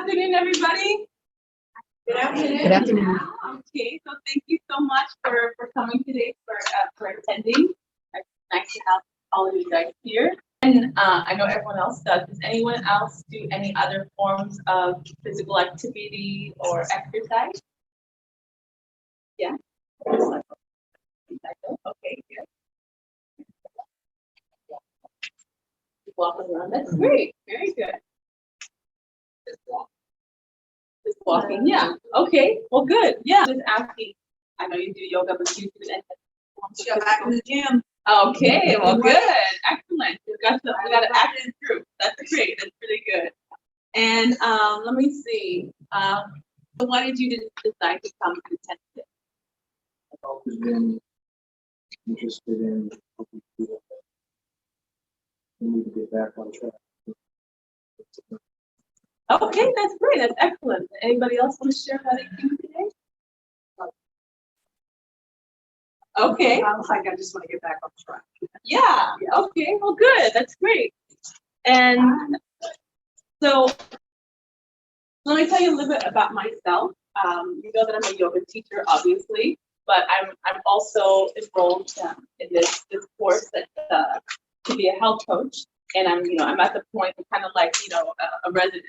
afternoon, everybody. Good afternoon. Good afternoon. Okay, so thank you so much for coming today, for attending. It's nice to have all of you guys here. And I know everyone else does. Does anyone else do any other forms of physical activity or exercise? Yeah. Okay, good. Walking around. That's great. Very good. Just walking, yeah. Okay, well, good. Yeah, just asking. I know you do yoga, but you do that. Go back in the gym. Okay, well, good. Excellent. We got an active group. That's great. That's really good. And let me see. So why did you decide to come to Tennessee? I've always been interested in helping people that need to get back on track. Okay, that's great. That's excellent. Anybody else want to share how they came today? Okay. I was like, I just want to get back on track. Yeah. Okay. Well, good. That's great. And so, let me tell you a little bit about myself. You know that I'm a yoga teacher, obviously, but I'm also enrolled in this course that to be a health coach. And I'm at the point of kind of like a resident.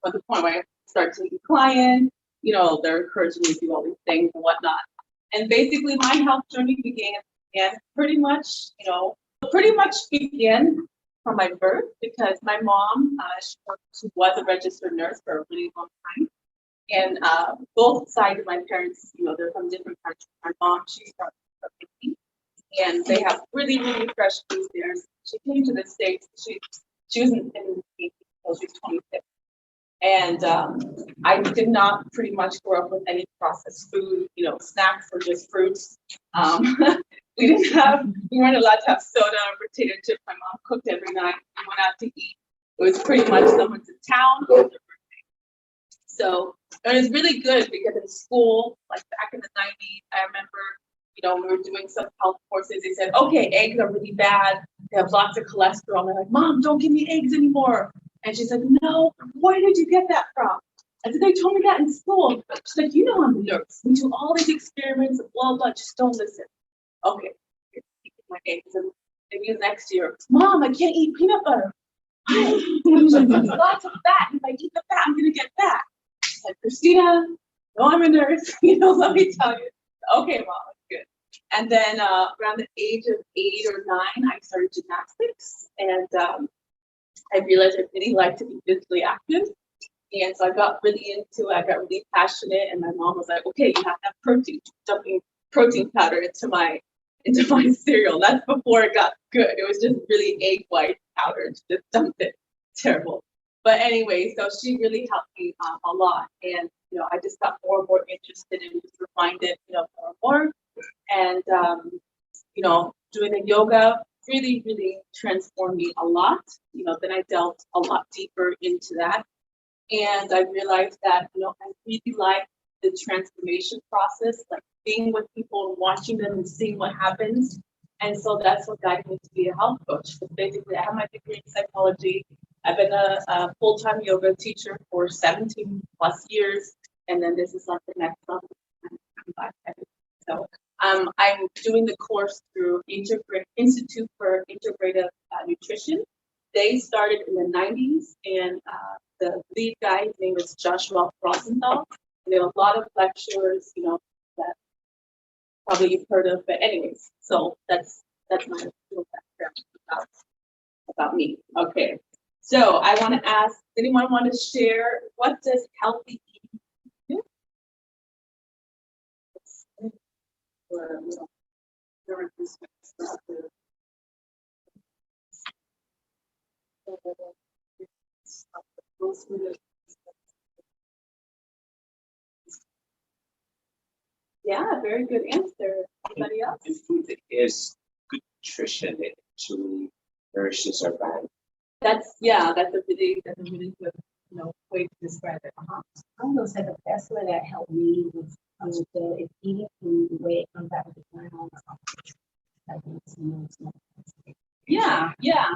At the point where I start taking clients. They're encouraging me to do all these things and whatnot. And basically, my health journey began pretty much began from my birth, because my mom, she was a registered nurse for a really long time. And both sides of my parents, they're from different countries. My mom, she's from Italy, and they have really, really fresh foods there. She came to the States. She was in the States until she was 26. And I did not pretty much grow up with any processed food, snacks or just fruits. We weren't allowed to have soda or potato chips. My mom cooked every night. We went out to eat. It was pretty much someone's in town. It was their birthday. So it was really good, because in school, like back in the 90s, I remember, when we were doing some health courses, they said, okay, eggs are really bad. They have lots of cholesterol. And they're like, Mom, don't give me eggs anymore. And she's like, no, where did you get that from? I said, they told me that in school. She's like, I'm a nurse. We do all these experiments, blah, blah, just don't listen. Okay, my eggs. And maybe next year, Mom, I can't eat peanut butter. There's lots of fat. If I eat the fat, I'm going to get fat. She's like, Christina, no, I'm a nurse. Let me tell you. Okay, Mom, good. And then around the age of 8 or 9, I started gymnastics. And I realized I really like to be physically active. And so I got really into it. I got really passionate. And my mom was like, okay, you have to have protein, dumping protein powder into my cereal. That's before it got good. It was just really egg white powder. Just dumped it. Terrible. But anyway, so she really helped me a lot. And, I just got more and more interested and just refined it, more and more. And, doing the yoga really, really transformed me a lot. Then I delved a lot deeper into that. And I realized that, I really like the transformation process, like being with people and watching them and seeing what happens. And so that's what guided me to be a health coach. So basically, I have my degree in psychology. I've been a full-time yoga teacher for 17 plus years. And then this is like the next level. So I'm doing the course through Institute for Integrative Nutrition. They started in the 90s, and the lead guy, his name is Joshua Rosenthal. And there are a lot of lecturers, that probably you've heard of. But anyways, so that's my little background about me. Okay, so I want to ask, anyone want to share, what does healthy eating do? Yeah, very good answer. Anybody else? The food that is good nutrition, it actually nourishes our body. That's a really good, way to describe it. I'm gonna say the best way that helped me was if eating food the way it comes out of the ground. Yeah.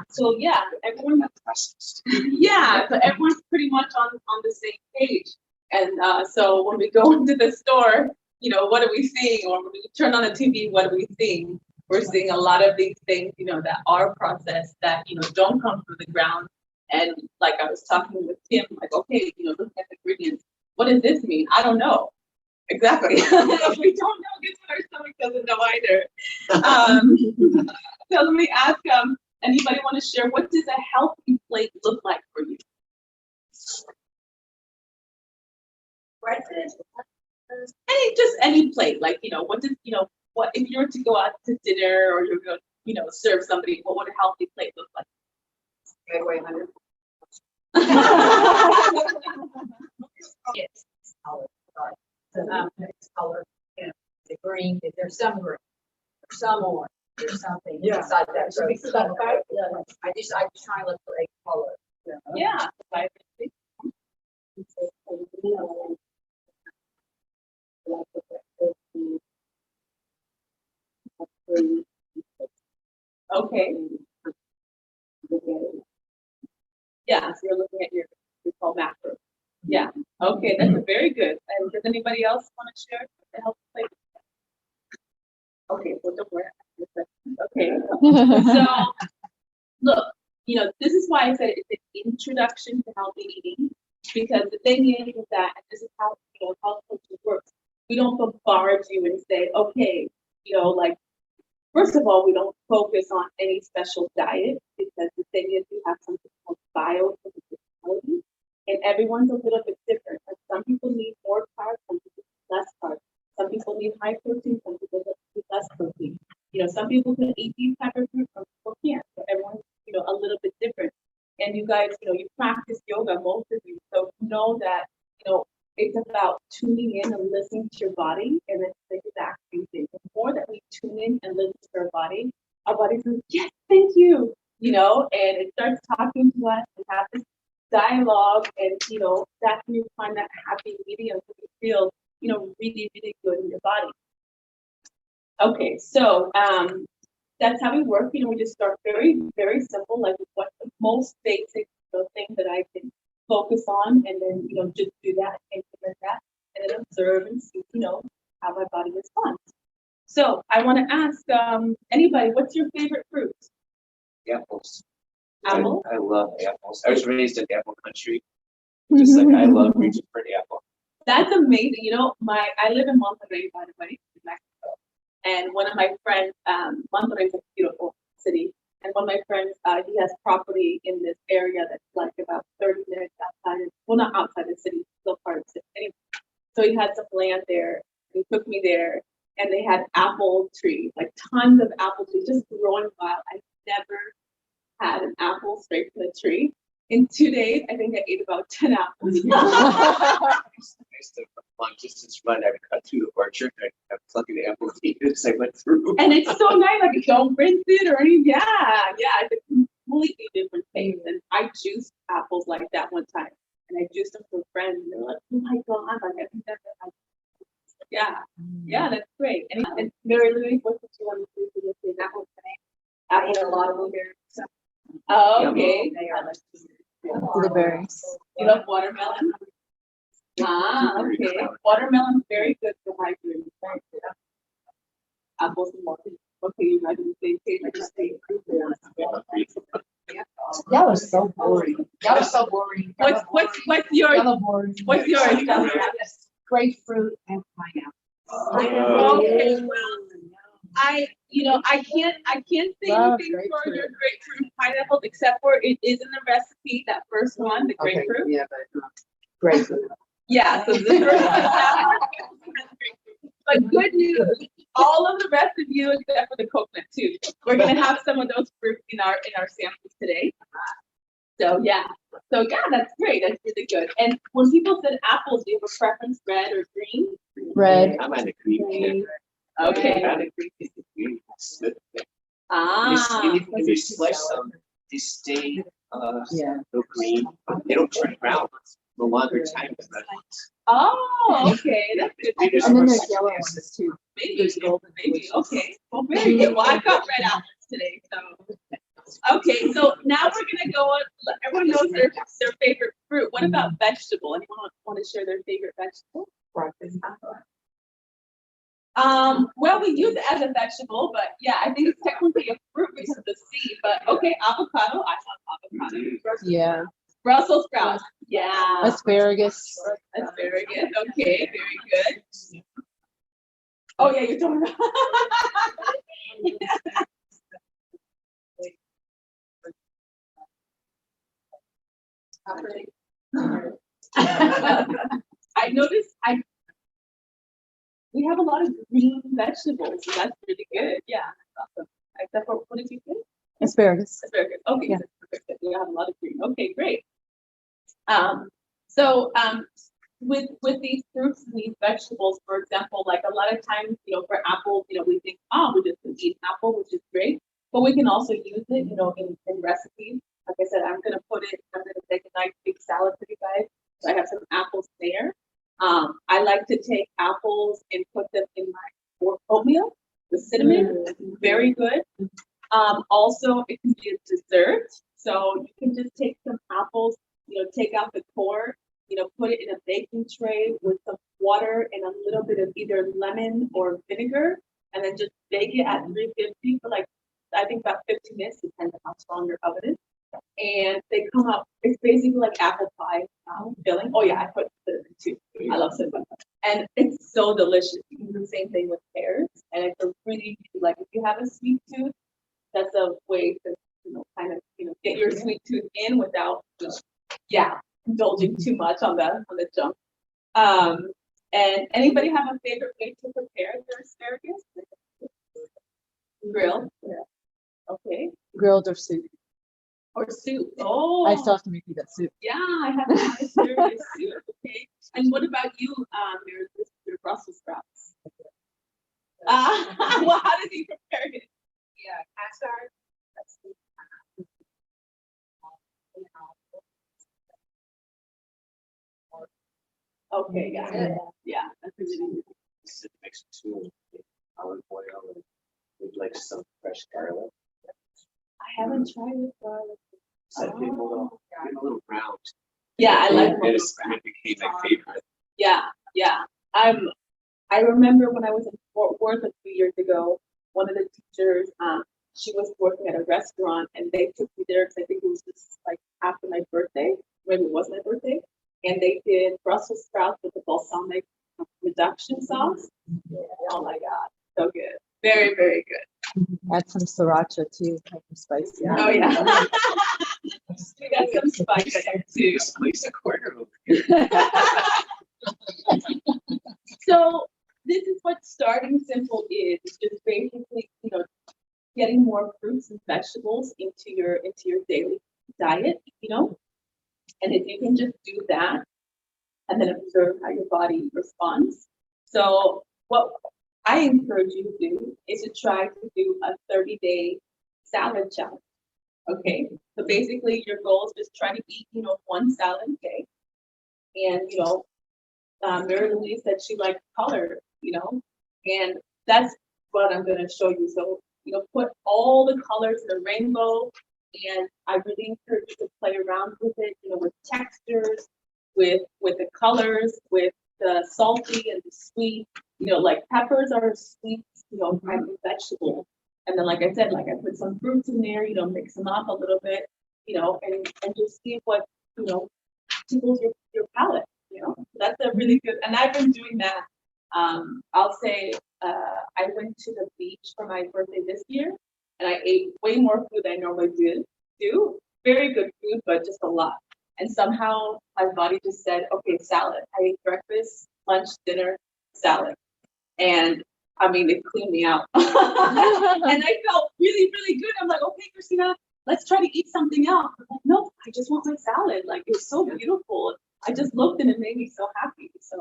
So everyone. Processed. Yeah, so everyone's pretty much on the same so when we go into the store, what are we seeing? Or when we turn on the TV, what are we seeing? We're seeing a lot of these things, that are processed that, don't come through the ground. And like I was talking with Tim, like, okay, looking at the ingredients, what does this mean? I don't know. Exactly. We don't know. Guess what? Our stomach doesn't know either. So let me ask, anybody want to share, what does a healthy plate look like for you? Just any plate, like, what does, what if you were to go out to dinner or you're going to, serve somebody, what would a healthy plate look like? Okay, wait, 100. Yes. Color, right. So it's color, the green, there's some green, there's some orange, there's something Yeah. inside that. So it's some kind of- I just try and look for a color. Yeah. Okay. Yeah, so you're looking at your call macro. Yeah. Okay, that's very good. And does anybody else want to share the health plate? Okay, well, don't worry. Okay. So, look, this is why I said it's an introduction to healthy eating, because the thing is that, and this is how, health coaching works. We don't bombard you and say, okay, like, first of all, we don't focus on any special diet, because the thing is we have something called bioavailability, and everyone's a little bit different. Like, some people need more carbs, some people need less carbs. Some people need high protein, some people need less protein. Some people can eat these type of foods, some people can't. So everyone's, a little bit different. And you guys, you practice yoga, most of you, so know that, it's about tuning in and listening to your body, and then the exact same thing. The more that we tune in and listen to our body says, yes, thank you, and it starts talking to us and have this dialogue, and, that's when you find that happy medium so you feel, really, really good in your body. Okay, so that's how we work. We just start very, very simple, like what's the most basic thing that I can focus on, and then just do that, implement that, and then observe and see how my body responds. So I want to ask anybody, what's your favorite fruit? Apples. Apple. I love apples. I was raised in apple country. Just like I love reaching for the apple. That's amazing. I live in Monterrey, by the way, in Mexico, and one of my friends, Monterrey is a beautiful city. And one of my friends, he has property in this area that's like about 30 minutes outside not outside the city, still part of the city. Anyway, so he had some land there, and he took me there, and they had apple trees, like tons of apple trees, just growing wild. I never had an apple straight from the tree. In 2 days, I think I ate about 10 apples. I used to long distance run. I would cut through the orchard. I'd pluck the apple as I went through. And it's so nice, like don't rinse it or anything. Yeah, it's a completely different taste. And I juiced apples like that one time, and I juiced them for friends, and they're like, "Oh my god!" Like I've never had. Yeah, that's great. And Mary Louise, what did you want to do for your favorite apple today? I eat a lot of blueberries. So Oh, okay. they are like Blueberries. You love watermelon? Okay. Watermelon's very good for hydrating. Apples and watermelon. Okay, you guys on the same page. I just say That was so boring. That was so boring. what's yours? Hella boring. What's yours? Grapefruit and pineapple. Okay, well, I can't say Love anything for grapefruit. your grapefruit pineapple, except for it is in the recipe, that first one, the Okay, grapefruit. yeah, but grapefruit. Yeah, so the first one has grapefruit. But good news, all of the rest of you, except for the coconut too, we're gonna have some of those fruits in our samples today. So yeah, that's great. That's really good. And when people said apples, do you have a preference, red or green? Red. I'm on the green kid. Okay. I'm on the green kid. Green is good. Ah. If you slice them, they stay Yeah. no green. They don't turn brown for a longer time than red ones. Oh, okay. That's good. They just And then look there's like yellow this. ones too. Maybe, okay. Well, very good. Well, I've got red apples today, so. Okay, so now we're gonna go on, everyone knows their favorite fruit. What about vegetable? Anyone want to share their favorite vegetable? Well, we use it as a vegetable, but yeah, I think it's technically a fruit because of the seed, but okay, avocado, I love avocado. Yeah, Brussels sprouts, yeah. asparagus. That's very good, okay, very good. Oh, yeah, you're talking about. I noticed we have a lot of green vegetables, so that's really good, yeah, that's awesome. Except for, what did you say? Asparagus. Asparagus, okay, Yeah. perfect. We have a lot of green, okay, great. With these fruits and these vegetables, for example, like a lot of times, for apples, we think, oh, we're just gonna eat an apple, which is great, but we can also use it, in recipes. Like I said, I'm gonna take a nice big salad for you guys, so I have some apples there. I like to take apples and put them in my oatmeal with cinnamon, very good. Also, it can be a dessert. So you can just take some apples, take out the core, put it in a baking tray with some water and a little bit of either lemon or vinegar, and then just bake it at 350 for like, I think about 15 minutes, depending on how strong your oven is. And they come out, it's basically like apple pie filling. Oh yeah, I put cinnamon too. I love cinnamon. And it's so delicious. You can do the same thing with pears. And it's a really, like, if you have a sweet tooth, that's a way to, kind of, get your sweet tooth in without just, indulging too much on the junk. And anybody have a favorite way to prepare their asparagus? Grill. Yeah. Okay. Grilled or soup. Or soup. Oh. I still have to make you that soup. Yeah, I have a nice asparagus soup. Okay. And what about you, your Brussels sprouts? Well, how does he prepare it? Yeah, cast iron. Okay, yeah, that's a really good. Sit next to olive oil and with like some fresh garlic. I haven't tried it, garlic. Set people a little round. Yeah, I like It Brussels it became my favorite. Yeah. I remember when I was in Fort Worth a few years ago, one of the teachers, she was working at a restaurant and they took me there because I think it was just like after my birthday, maybe it was my birthday, and they did Brussels sprouts with the balsamic reduction sauce. Oh my God, so good. Very, very good. Add some sriracha too, make them spicy. Oh yeah. We got some spice there too. Just place a quarter over here. So this is what starting simple is. It's just basically, getting more fruits and vegetables into your daily diet, And if you can just do that and then observe how your body responds. So what I encourage you to do is to try to do a 30-day salad challenge. Okay. So basically your goal is just try to eat, one salad a day. And, Mary Louise said she liked color, and that's what I'm going to show you. So, put all the colors in the rainbow, and I really encourage you to play around with it, with textures, with the colors, with the salty and the sweet, like peppers are sweet, kind of vegetable. And then, like I said, I put some fruits in there, mix them up a little bit, and just see what, tickles your palate. That's a really good, and I've been doing that. I'll say, I went to the beach for my birthday this year, and I ate way more food than I normally do. Very good food, but just a lot. And somehow my body just said, okay, salad. I ate breakfast, lunch, dinner, salad. And I mean, it cleaned me out. And I felt really, really good. I'm like, okay, Christina, let's try to eat something else. I'm like, no, I just want my salad. Like, it was so beautiful. I just looked and it made me so happy. So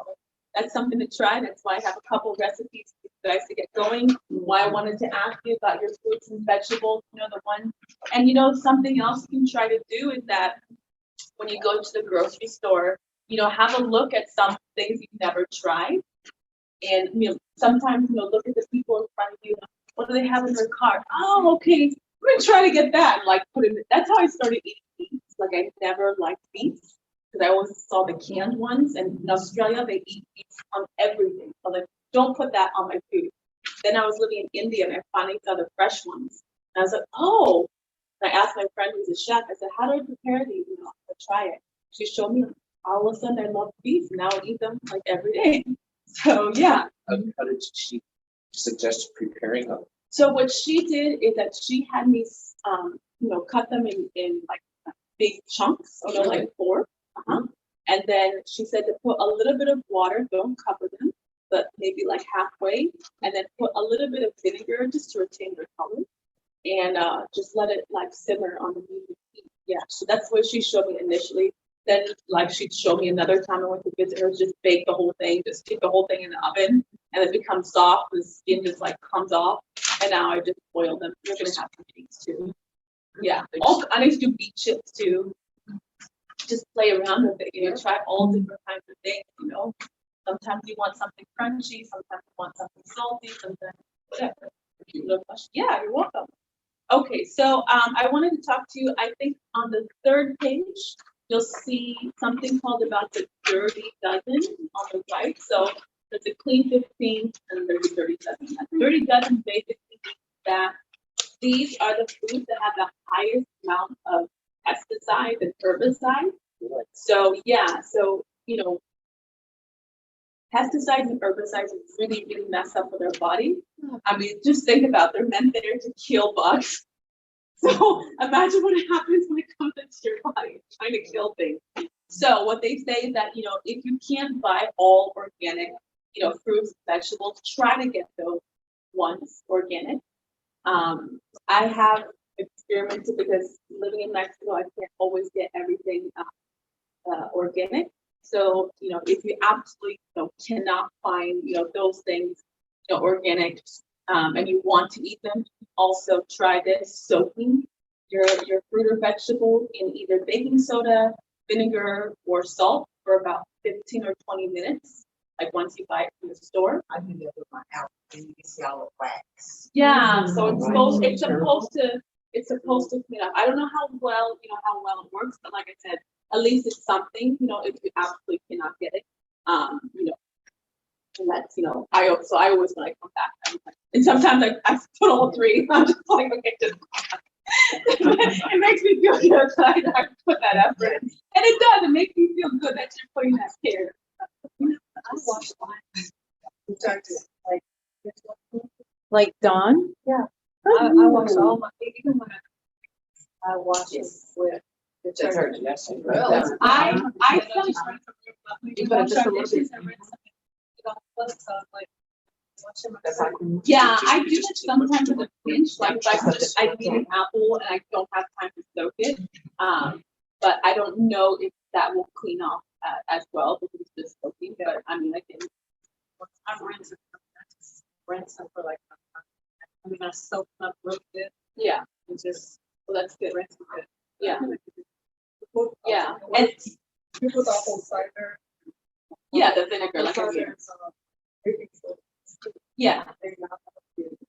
that's something to try. That's why I have a couple recipes for you guys to get going. Why I wanted to ask you about your fruits and vegetables, the one. And something else you can try to do is that when you go to the grocery store, have a look at some things you've never tried. And sometimes look at the people in front of you. What do they have in their cart? Oh, okay. I'm gonna try to get that. And put it. That's how I started eating beets. I never liked beets. because I always saw the canned ones, and in Australia, they eat beets on everything. So like, don't put that on my food. Then I was living in India, and I finally saw the fresh ones. And I was like, oh. And I asked my friend who's a chef, I said, how do I prepare these? You know, I try it. She showed me, all of a sudden, I love beets, and now I eat them like every day. So yeah. How did she suggest preparing them? So what she did is that she had me, cut them in like big chunks, like 4. And then she said to put a little bit of water, don't cover them, but maybe like halfway, and then put a little bit of vinegar just to retain their color, and just let it like simmer on the medium heat. Yeah, so that's what she showed me initially. Then like she'd show me another time I went to visit her, just bake the whole thing, just stick the whole thing in the oven, and it becomes soft, the skin just like comes off, and now I just boil them. You're gonna have some beets too. Yeah, I need to do beet chips too. Just play around with it, try all different kinds of things, Sometimes you want something crunchy, sometimes you want something salty, sometimes whatever. Yeah, you're welcome. Okay, so I wanted to talk to you, I think on the 3rd page, you'll see something called about the dirty dozen on the right. So there's a clean 15 and there's a dirty dozen. A dirty dozen basically means that these are the foods that have the highest amount of pesticides and herbicides. So yeah, pesticides and herbicides really, really mess up with our body. I mean, just think about, they're meant there to kill bugs. So imagine what happens when it comes into your body, trying to kill things. So what they say is that, if you can't buy all organic, fruits, vegetables, try to get those ones organic. I have experimented because living in Mexico, I can't always get everything organic. So, if you absolutely cannot find, those things, organic, and you want to eat them, also try this, soaking your fruit or vegetable in either baking soda, vinegar, or salt for about 15 or 20 minutes, like once you buy it from the store. I do that with my house, and you can see all the wax. Yeah, so it's supposed to clean up. I don't know how well it works, but like I said, at least it's something, if you absolutely cannot get it, and that's, I always when I come back, and sometimes I put all 3, I'm just like, okay, just, it makes me feel good that I put that effort in. And it does, it makes me feel good that you're putting that care. I wash mine. Like Dawn? I wash all my, even when I wash it with detergent. Well, I feel You put it just a little bit. Yeah, I do it sometimes with a pinch, like if I eat an apple and I don't have time to soak it. But I don't know if that will clean off as well because it's just soaking. But I mean, I can. I rinse them for like, I soak them up real good Yeah, and just well, that's good. rinse them good. Yeah, yeah, and You put the whole cider. yeah, the vinegar, like I said. Yeah,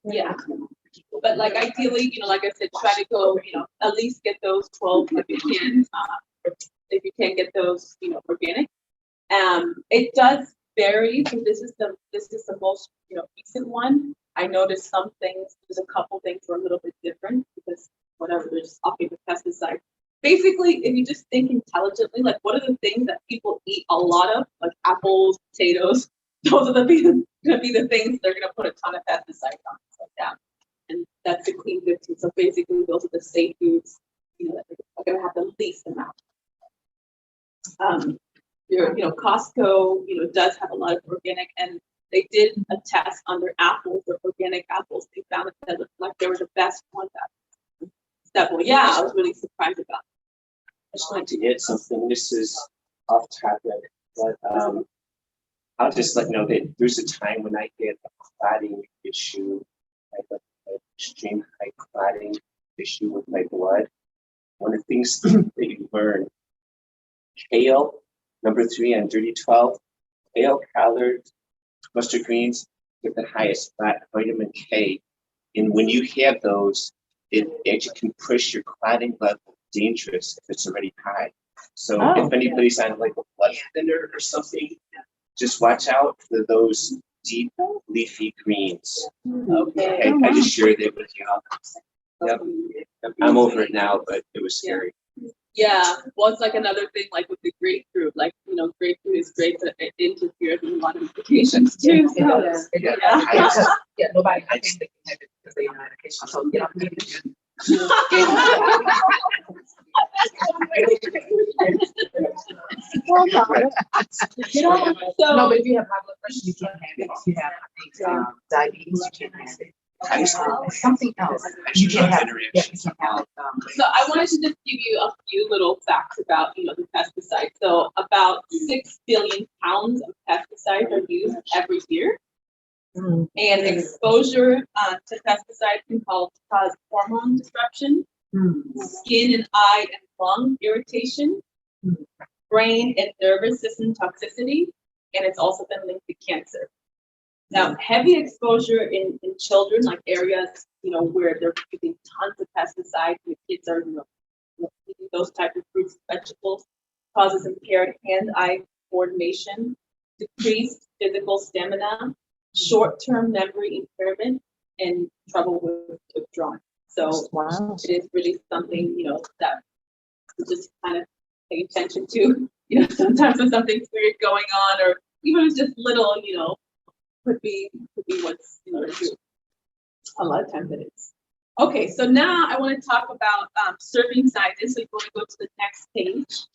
yeah. But like ideally, like I said, try to go, at least get those 12 if you can. If you can't get those, organic. It does vary. So this is the most, recent one. I noticed some things. There's a couple things were a little bit different because whatever, they're just upping the pesticide. Basically, if you just think intelligently, like what are the things that people eat a lot of, like apples, potatoes, those are going to be the things they're going to put a ton of pesticides on, like that. And that's the clean 15. So basically, those are the safe foods, that are going to have the least amount. Costco, does have a lot of organic, and they did a test on their apples, their organic apples. They found that like they were the best ones. Yeah, I was really surprised about. I just wanted to add something. This is off topic, but I'll just let you know that there's a time when I get a clotting issue, like an extreme high clotting issue with my blood. One of the things that you learn, kale, number 3 on Dirty 12, kale, collards, mustard greens get the highest vitamin K. And when you have those, it actually can push your clotting level dangerous if it's already high. So Oh. if anybody's on like a blood thinner or something, just watch out for those deep leafy greens. Okay. I just shared it with you. Yep. I'm over it now, but it was scary. Yeah, well, it's like another thing, like with the grapefruit, like, grapefruit is great, but it interferes with a lot of medications too. It So, does. It does. Yeah. I just- Yeah, nobody, I think they can have it because they have medication, so, you know. So- No, but if you have high blood pressure, you can't have it. If you have, I think, diabetes, you can't have it. Something else. You can't have, yeah, you can't have, So I wanted to just give you a few little facts about, the pesticides. So about 6 billion pounds of pesticides are used every year. Mm. And exposure to pesticides can cause hormone disruption, skin and eye and lung irritation, brain and nervous system toxicity, and it's also been linked to cancer. Now, heavy exposure in children, like areas, where they're using tons of pesticides, and the kids are, eating those type of fruits and vegetables, causes impaired hand-eye coordination, decreased physical stamina, short-term memory impairment, and trouble with withdrawing. So Wow. it is really something, that we just kind of pay attention to. Sometimes when something's weird going on, or even if it's just little, could be what's true. A lot of times it is. Okay, so now I want to talk about serving sizes. So you want to go to the next page.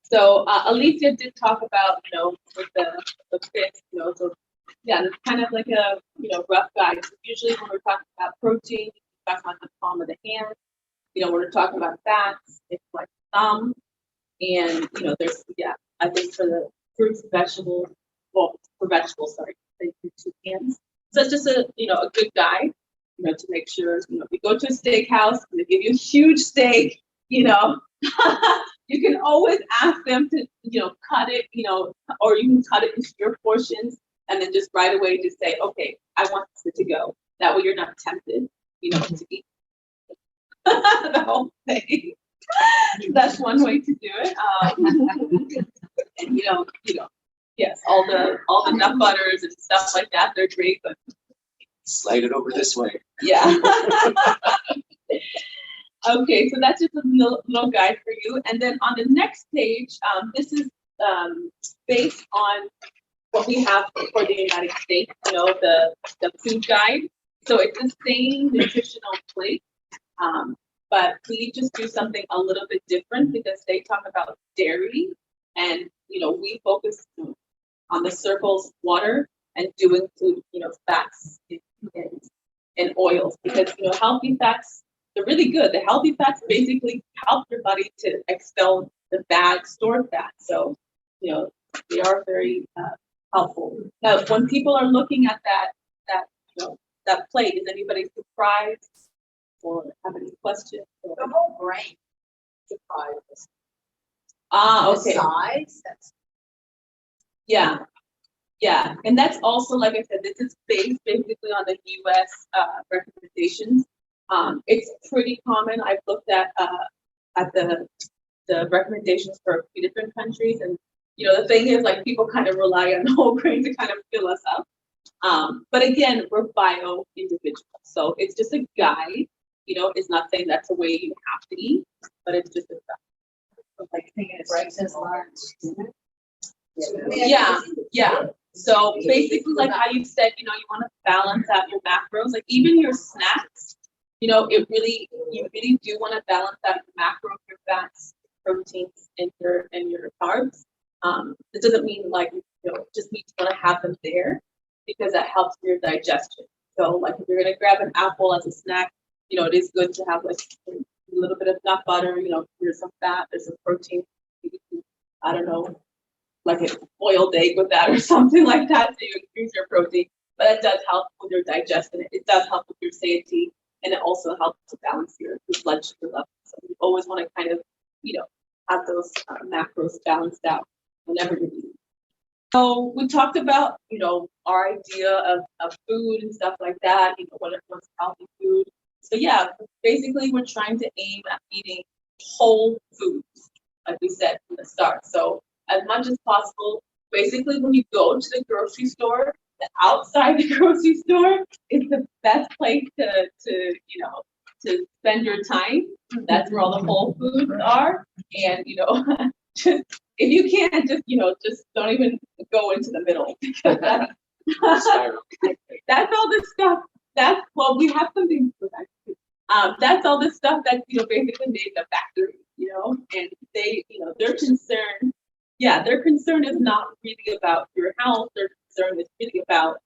So Alicia did talk about, with the fifth, so yeah, it's kind of like a, rough guide. So usually when we're talking about protein, we're talking about the palm of the hand. When we're talking about fats, it's like thumb. And, there's, I think for the fruits and vegetables, well, for vegetables, sorry, they do 2 hands. So it's just a good guide, to make sure, if you go to a steakhouse and they give you a huge steak, you can always ask them to, cut it, or you can cut it into your portions and then just right away just say, okay, I want this to go. That way you're not tempted, to eat the whole thing. That's one way to do it. And yes, all the nut butters and stuff like that, they're great, but Slide it over this way. yeah. Okay, so that's just a little guide for you. And then on the next page, this is based on what we have for the United States, the food guide. So it's the same nutritional plate, but we just do something a little bit different because they talk about dairy, and we focus on the circles, water, and do include fats and oils, because healthy fats, they're really good. The healthy fats basically help your body to expel the bad stored fat. So they are very helpful. Now, when people are looking at that plate, is anybody surprised or have any questions? the whole brain. Surprised. Okay. Size, that's. Yeah, and that's also, like I said, this is based basically on the U.S. Recommendations. It's pretty common. I've looked at the recommendations for a few different countries, and the thing is, like, people kind of rely on whole grain to kind of fill us up. But again, we're bio individuals, so it's just a guide. It's not saying that's the way you have to eat, but it's just a guide. Like thinking it's breakfast, lunch. Yeah. So basically, like how you said, you want to balance out your macros, like even your snacks. You really do want to balance out your macros, your fats, proteins, and your carbs. It doesn't mean like just need to want to have them there, because that helps your digestion. So like if you're gonna grab an apple as a snack, it is good to have like a little bit of nut butter. There's some fat, there's some protein. I don't know, like an boiled egg with that or something like that, so you increase your protein. But it does help with your digestion. It does help with your satiety, and it also helps to balance your blood sugar levels. So you always want to kind of, have those macros balanced out whenever you're eating. So we talked about, our idea of food and stuff like that, what's healthy food. So yeah, basically we're trying to aim at eating whole foods. like we said from the start. So as much as possible, basically when you go to the grocery store, the outside the grocery store is the best place to spend your time. That's where all the Whole Foods are. And, just, if you can't, just don't even go into the middle. Because that's all the stuff. Well, we have something for that too. That's all the stuff that, basically made the factory, and they, their concern is not really about your health. Their concern is really about,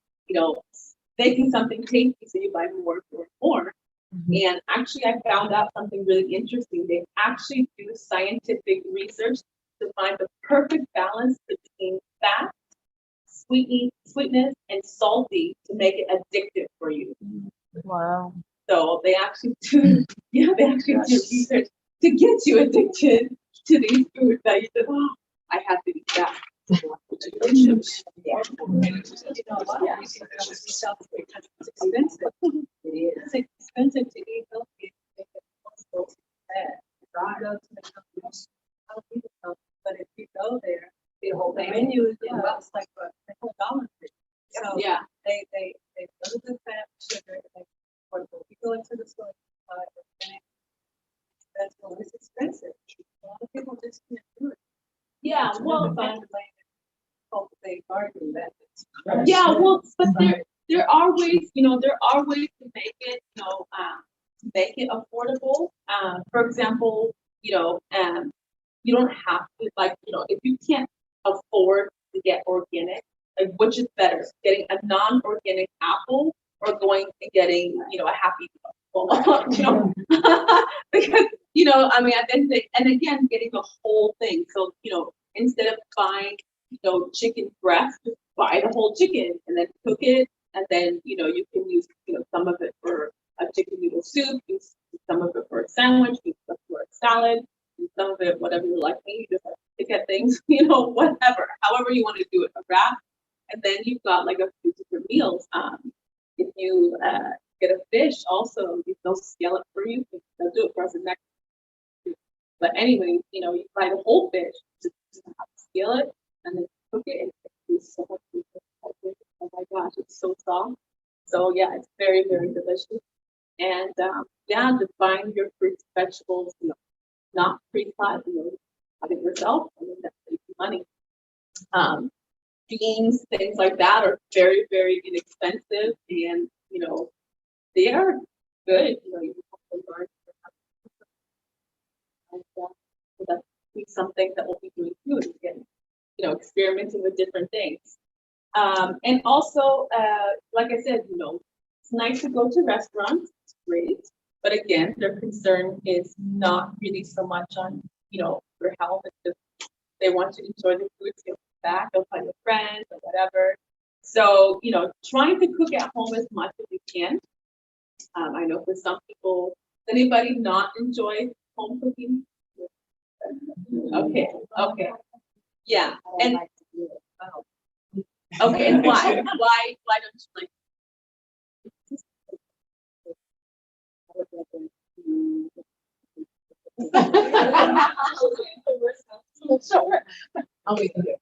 making something tasty so you buy more. And actually, I found out something really interesting. They actually do scientific research to find the perfect balance between fat, sweetness, and salty to make it addictive for you. Wow. So they actually do, do research to get you addicted to these foods that you said, oh, I have to eat that. Chips. Yeah. It's expensive. It is. It's expensive to eat healthy. Right. Go to the companies, but if you go there, The whole the thing. menu is, it's like a whole dollar. So Yeah. they load the fat, sugar, when you go into the store, that's what it's expensive. A lot of people just can't do it. Yeah, well, Find a way to cultivate gardening methods. yeah, well, but there are ways, to make it affordable. For example, you don't have to, if you can't afford to get organic, like which is better, getting a non-organic apple or going and getting, a happy meal, because, at the end of the day, and again, getting the whole thing. So, instead of buying, chicken breast, just buy the whole chicken and then cook it. And then, you can use, some of it for a chicken noodle soup, use some of it for a sandwich, use some for a salad, use some of it, whatever you like. You just have to pick at things, whatever, however you want to do it, a wrap. And then you've got like a few different meals. If you get a fish, also, they'll scale it for you. They'll do it for us in next. But anyway, you buy the whole fish, just have to scale it and then cook it, and it's so much food. Oh my gosh, it's so soft. So yeah, it's very, very delicious. And just buying your fruits, vegetables, not pre-cut, have it yourself. I mean, that saves you money. Beans, things like that are very, very inexpensive, and they are good. You have to learn. And so that's something that we'll be doing too, is again, experimenting with different things. And also, like I said, it's nice to go to restaurants, it's great. But again, their concern is not really so much on, your health. It's just they want to enjoy the food, get back, go find your friends or whatever. So, trying to cook at home as much as you can. I know for some people, does anybody not enjoy home cooking? Okay. Yeah, and okay, and why? Why don't you like? I'll be good.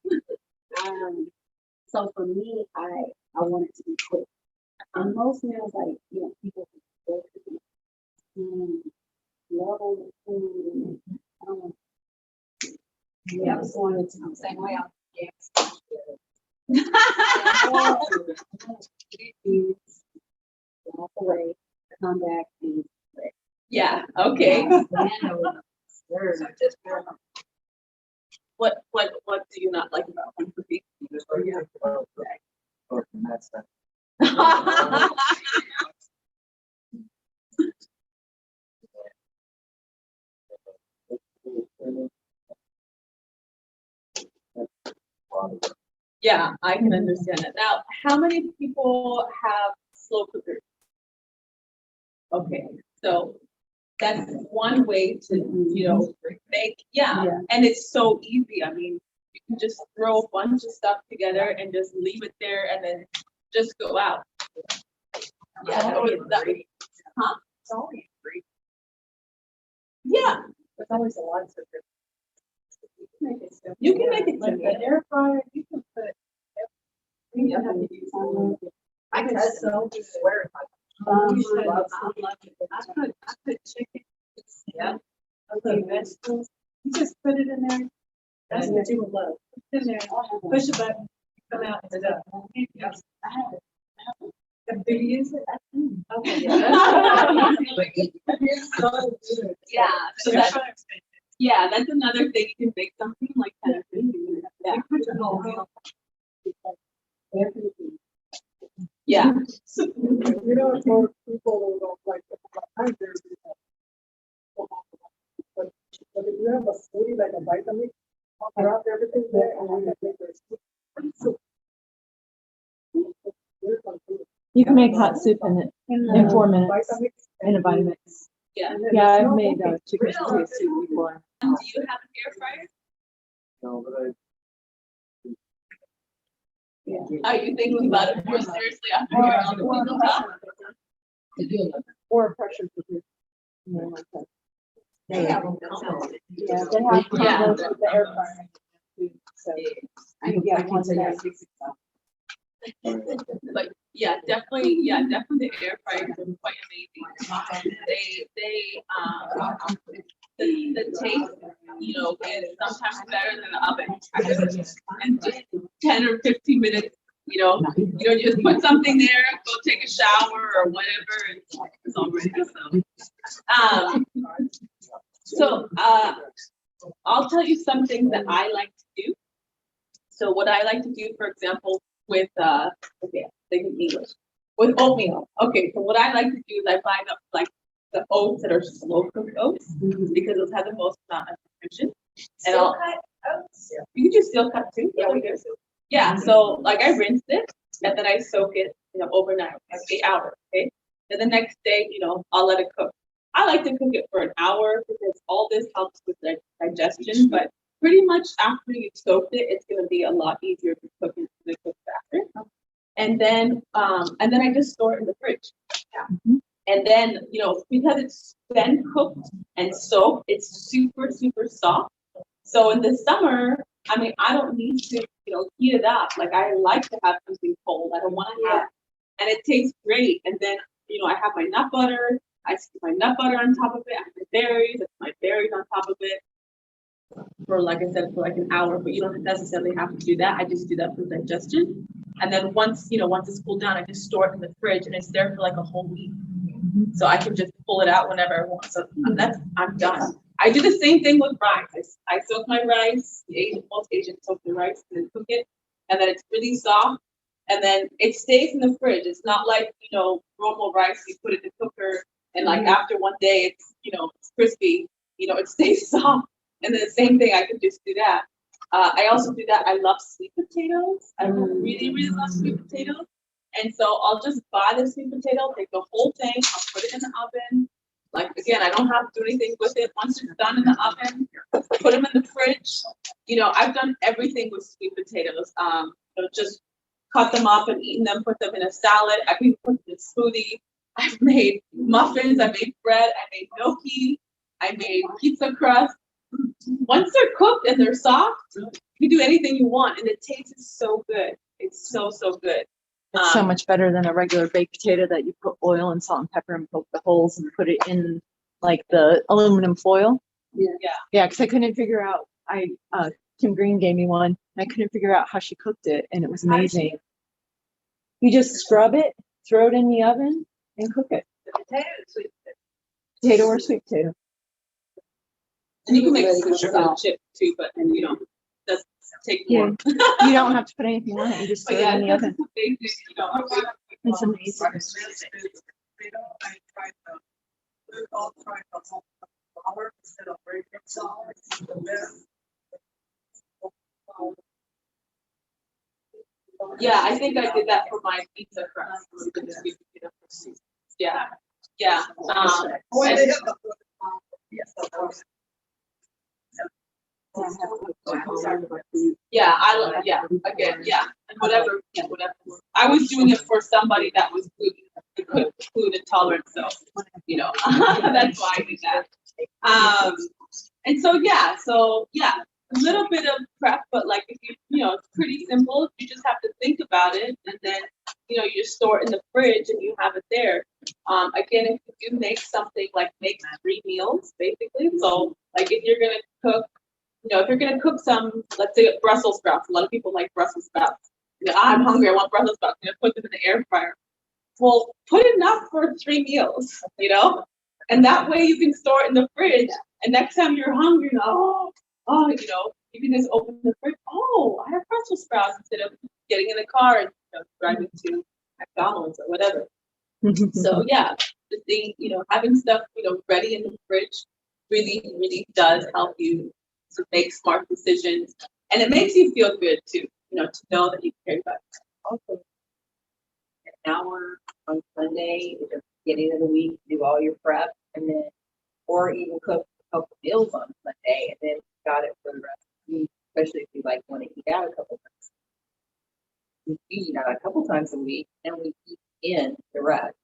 So for me, I want it to be quick. And most meals, like, people go to level of food. And, Yeah, just wanted to same way on walk away, come back, and Yeah, okay. So just What do you not like about home cooking? Or from that side. Yeah, I can understand it. Now, how many people have slow cookers? Okay, so that's one way to, make, Yeah. and it's so easy. I mean, you can just throw a bunch of stuff together and just leave it there and then just go out. Yeah, huh? It's only free. Yeah, There's always a lot of You can make it But simple. the air fryer, you can put. You have to use. I guess so. Swear if I. I put chicken. Yeah. Okay, vegetables. You just put it in there. That's what you would love. Put it in there, push a button, come out, it's done. Yes, I have it. Do you use it? Okay. Yeah, so that's, yeah, that's another thing. You can make something like that. Yeah. Yeah. You know, for people who don't like the there's but if you have a smoothie like a vitamin, drop everything there and then make your soup. You can make hot soup in 4 minutes in a Vitamix. Yeah. Yeah, I've made chicken potato soup before. Do you have an air fryer? No, but Are you thinking about it more seriously after hearing all the people talk? Or a pressure cooker. You know, like that. They have them. Yeah, they have Yeah. combos with the air fryer. So you get one that. But yeah, definitely the air fryer is quite amazing. The taste, you know, is sometimes better than the oven. And just 10 or 15 minutes, you know, just put something there, go take a shower or whatever, and it's all ready. So, I'll tell you some things that I like to do. So what I like to do, for example, with thinking English, with oatmeal. Okay, so what I like to do is I buy like the oats that are slow cooked oats because those have the most amount of nutrition. And you can do steel cut too. Yeah, we do. Yeah, so like I rinsed it and then I soak it, overnight, like 8 hours. Okay, then the next day, I'll let it cook. I like to cook it for an hour because all this helps with digestion, but pretty much after you've soaked it, it's going to be a lot easier to cook and to cook faster. And then I just store it in the fridge. Yeah. And then, because it's been cooked and soaked, it's super, super soft. So in the summer, I don't need to, heat it up. Like I like to have something cold. I don't want to have, and it tastes great. And then, I have my nut butter. I stick my nut butter on top of it. I have my berries. I put my berries on top of it. For like I said, for like an hour, but you don't necessarily have to do that. I just do that for digestion. And then once it's cooled down, I just store it in the fridge and it's there for like a whole week. So I can just pull it out whenever I want. So I'm done. I do the same thing with rice. I soak my rice. Most Asians soak the rice and then cook it. And then it's really soft. And then it stays in the fridge. It's not like, normal rice, you put it in the cooker and like after one day it's, it's crispy, it stays soft. And then the same thing, I could just do that. I also do that. I love sweet potatoes. I really, really love sweet potatoes. And so I'll just buy the sweet potato, take the whole thing, I'll put it in the oven. Like, again, I don't have to do anything with it. Once it's done in the oven, put them in the fridge. I've done everything with sweet potatoes. Just cut them up and eaten them, put them in a salad. I've even put them in a smoothie. I've made muffins, I made bread, I made gnocchi, I made pizza crust. Once they're cooked and they're soft, you can do anything you want, and the taste is so good. It's so, so good. It's so much better than a regular baked potato that you put oil and salt and pepper and poke the holes and put it in like the aluminum foil. Yeah, because I couldn't figure out. Kim Green gave me one. And I couldn't figure out how she cooked it, and it was amazing. You just scrub it, throw it in the oven, and cook it. Potato or sweet potato. And you can make sugar chip too, but doesn't take long. You don't have to put anything on it. You just But throw it yeah, in the that's oven. the basic, It's amazing. I tried the flour instead of bread flour. Yeah, I think I did that for my pizza crust. Yeah, yeah. And- and whatever. I was doing it for somebody that was gluten intolerant, so that's why I did that. And so little bit of prep, but like if you know, it's pretty simple. You just have to think about it, and then you know, you just store it in the fridge and you have it there. Again, if you do make something, like make 3 meals basically. So like if you're gonna cook, you know, if you're gonna cook some, let's say Brussels sprouts. A lot of people like Brussels sprouts. You know, I'm hungry. I want Brussels sprouts. I'm gonna put them in the air fryer. Well, put enough for 3 meals. You know, and that way you can store it in the fridge. And next time you're hungry, you know, you know, you can just open the fridge. Oh, I have Brussels sprouts, instead of getting in the car and driving to McDonald's or whatever. So yeah, the thing, you know, having stuff, you know, ready in the fridge really, really does help you to make smart decisions, and it makes you feel good too. You know, to know that you care about it. Also, an hour on Sunday, at the beginning of the week, do all your prep, and then, or even cook a couple meals on Sunday, and then got it for the rest of the week, especially if you like want to eat out a couple times. We eat out a couple times a week, and we eat in the rest.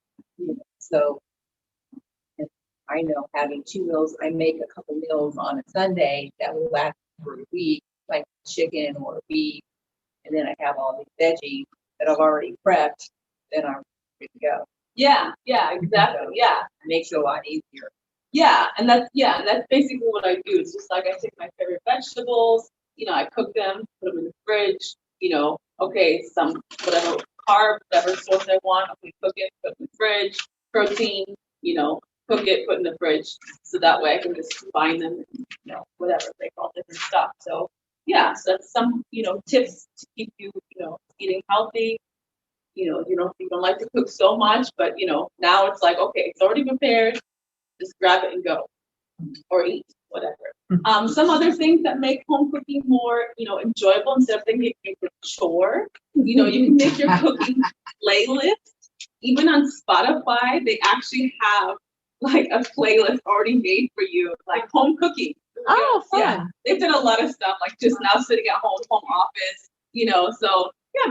So, and I know having 2 meals, I make a couple meals on a Sunday that will last for a week, like chicken or beef, and then I have all these veggies that I've already prepped, then I'm ready to go. Yeah, exactly. Yeah. It makes it a lot easier. Yeah, and that's basically what I do. It's just like I take my favorite vegetables, you know, I cook them, put them in the fridge, you know, okay, some whatever carb, whatever source I want, okay, cook it, put it in the fridge, protein, you know, cook it, put in the fridge. So that way I can just combine them, and, you know, whatever, they call different stuff. So yeah, so that's some, you know, tips to keep you, you know, eating healthy. You don't like to cook so much, but you know, now it's like, okay, it's already prepared. Just grab it and go, or eat, whatever. Some other things that make home cooking more, you know, enjoyable, instead of thinking it's a chore. You know, you can make your cooking playlist. Even on Spotify, they actually have like a playlist already made for you, like home cooking. Oh, fun. Yeah, they've done a lot of stuff, like just now sitting at home office, you know, so yeah,